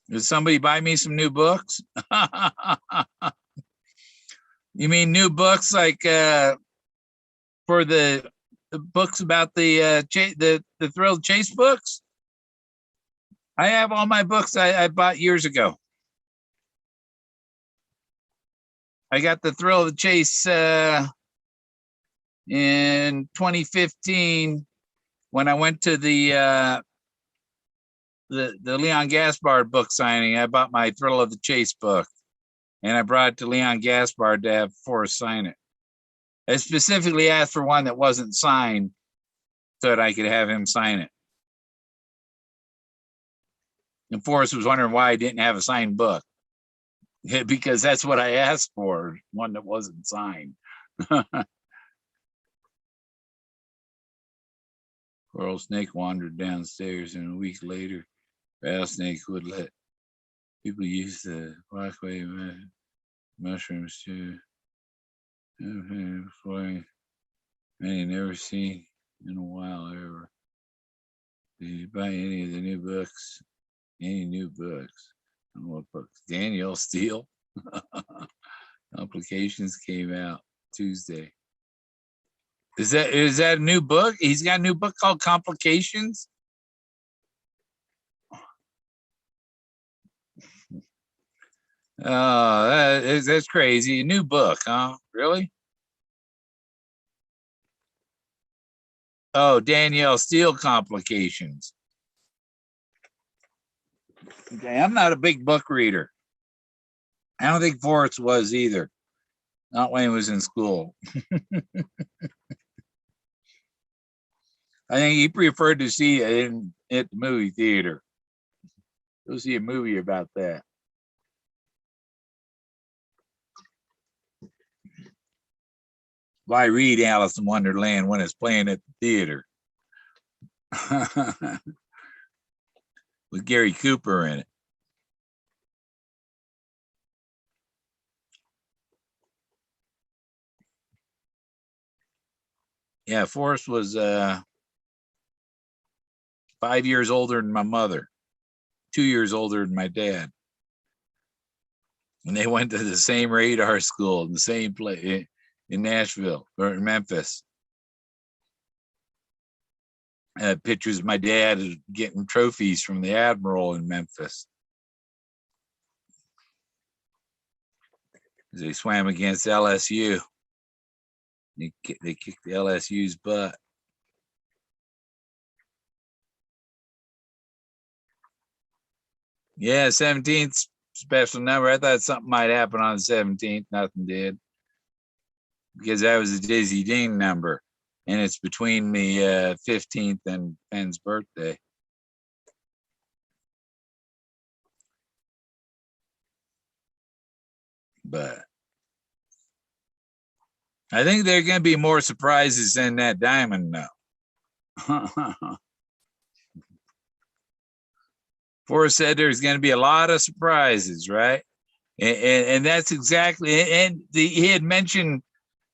Did somebody buy me some new books? You mean new books like for the books about the Thrill Chase books? I have all my books I bought years ago. I got the Thrill of the Chase in 2015 when I went to the Leon Gaspard book signing. I bought my Thrill of the Chase book, and I brought it to Leon Gaspard to have Forrest sign it. I specifically asked for one that wasn't signed so that I could have him sign it. And Forrest was wondering why I didn't have a signed book. Because that's what I asked for, one that wasn't signed. Rattlesnake wandered downstairs, and a week later, Rattlesnake would let people use the walkway mushrooms too. Many never seen in a while ever. Did you buy any of the new books? Any new books? I don't know what books. Danielle Steele. Complications came out Tuesday. Is that a new book? He's got a new book called Complications. Oh, that's crazy. A new book, huh? Really? Oh, Danielle Steele Complications. Okay, I'm not a big book reader. I don't think Forrest was either. Not when he was in school. I think he preferred to see it at the movie theater. Go see a movie about that. Why read Alice in Wonderland when it's playing at the theater? With Gary Cooper in it. Yeah, Forrest was 5 years older than my mother, 2 years older than my dad. And they went to the same radar school in the same place in Nashville or in Memphis. Pictures of my dad getting trophies from the Admiral in Memphis. They swam against LSU. They kicked the LSU's butt. Yeah, 17th special number. I thought something might happen on the 17th. Nothing did. Because that was a Dizzy Dean number. And it's between the 15th and Fenn's birthday. But I think there are going to be more surprises than that diamond, though. Forrest said there's going to be a lot of surprises, right? And that's exactly. And he had mentioned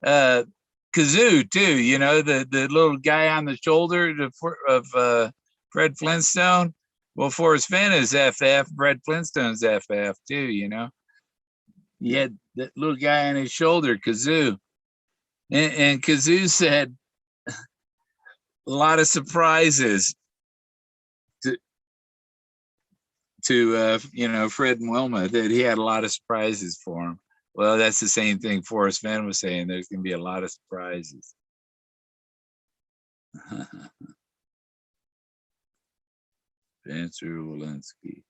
Kazoo too. You know, the little guy on the shoulder of Fred Flintstone. Well, Forrest Fenn is FF. Fred Flintstone's FF too. You know, he had that little guy on his shoulder, Kazoo, and Kazoo said a lot of surprises to you know, Fred and Wilma, that he had a lot of surprises for him. Well, that's the same thing Forrest Fenn was saying. There's going to be a lot of surprises. Spencer Walensky.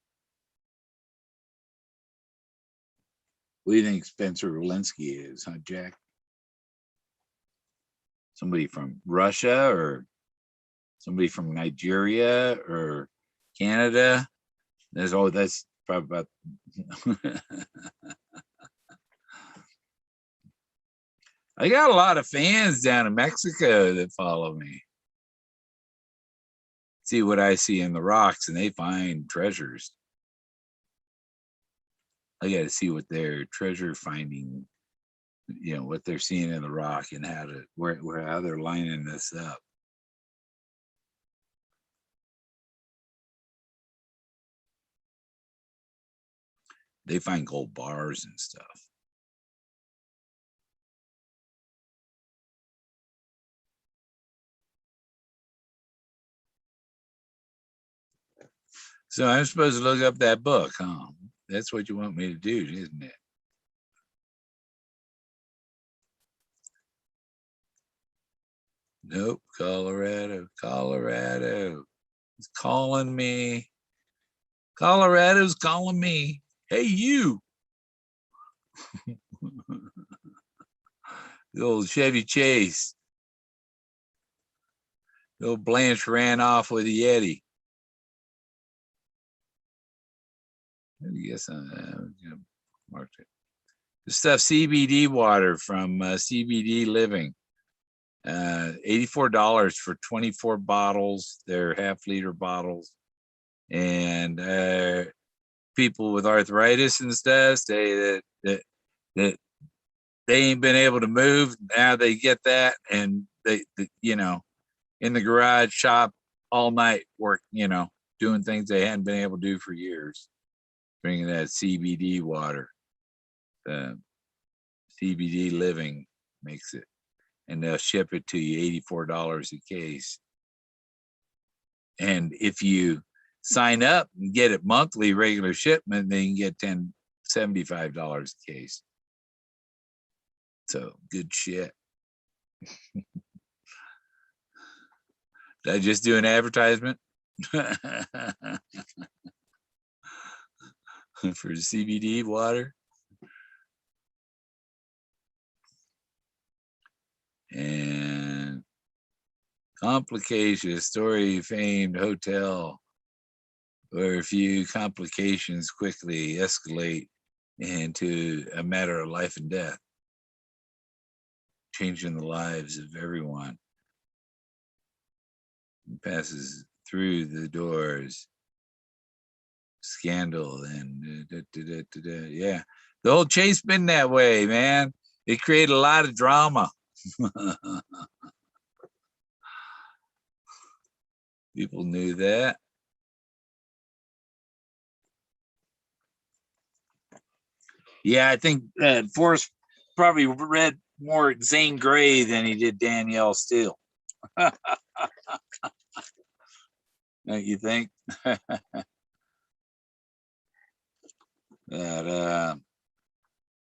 What do you think Spencer Walensky is, huh, Jack? Somebody from Russia or somebody from Nigeria or Canada? That's probably about. I got a lot of fans down in Mexico that follow me. See what I see in the rocks, and they find treasures. I got to see what their treasure finding, what they're seeing in the rock and how they're lining this up. They find gold bars and stuff. So I'm supposed to look up that book, huh? That's what you want me to do, isn't it? Nope, Colorado. It's calling me. Colorado's calling me. Hey, you. The old Chevy Chase. The old Blanche ran off with the Yeti. I guess I'm gonna mark it. The stuff CBD water from CBD Living. $84 for 24 bottles. They're half-liter bottles. And people with arthritis and stuff say that they ain't been able to move. Now they get that, and they in the garage shop all night work, doing things they hadn't been able to do for years. Drinking that CBD water. CBD Living makes it, and they'll ship it to you $84 a case. And if you sign up and get it monthly regular shipment, then you can get $75 a case. So good shit. Did I just do an advertisement for CBD water? And complications, story famed hotel where a few complications quickly escalate into a matter of life and death, changing the lives of everyone. It passes through the doors. Scandal and yeah, the whole chase been that way, man. It created a lot of drama. People knew that. Yeah, I think Forrest probably read more Zane Grey than he did Danielle Steele. Don't you think? That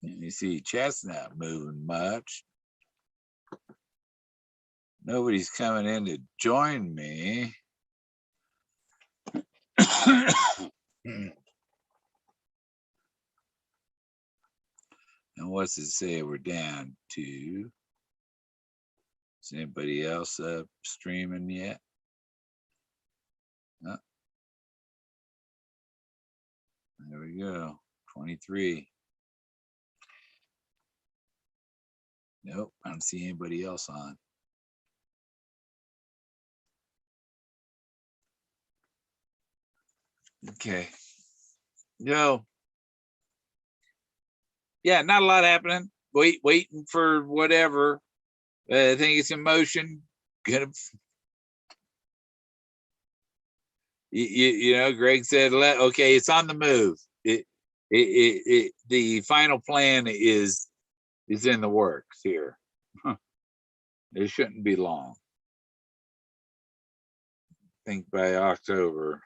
let me see, chat's not moving much. Nobody's coming in to join me. And what's it say we're down to? Is anybody else up streaming yet? Oh, there we go. 23. Nope, I don't see anybody else on. Okay. No. Yeah, not a lot happening. Waiting for whatever. I think it's in motion. Greg said, okay, it's on the move. The final plan is in the works here. It shouldn't be long. I think by October.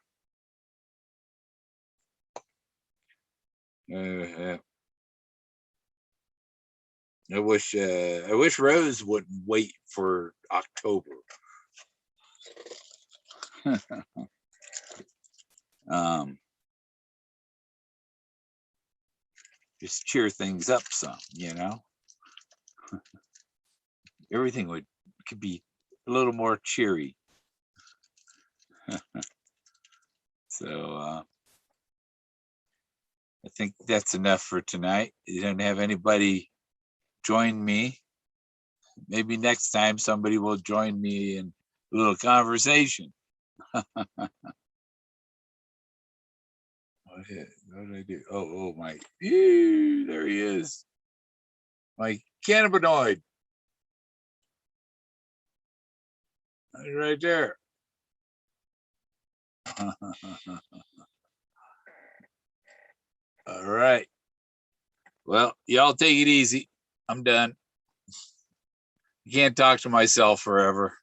I wish Rose wouldn't wait for October. just cheer things up some, everything could be a little more cheery. So I think that's enough for tonight. You don't have anybody join me. Maybe next time somebody will join me in a little conversation. What did I do? Oh, my, there he is. My cannabinoid. Right there. All right. Well, y'all take it easy. I'm done. I can't talk to myself forever.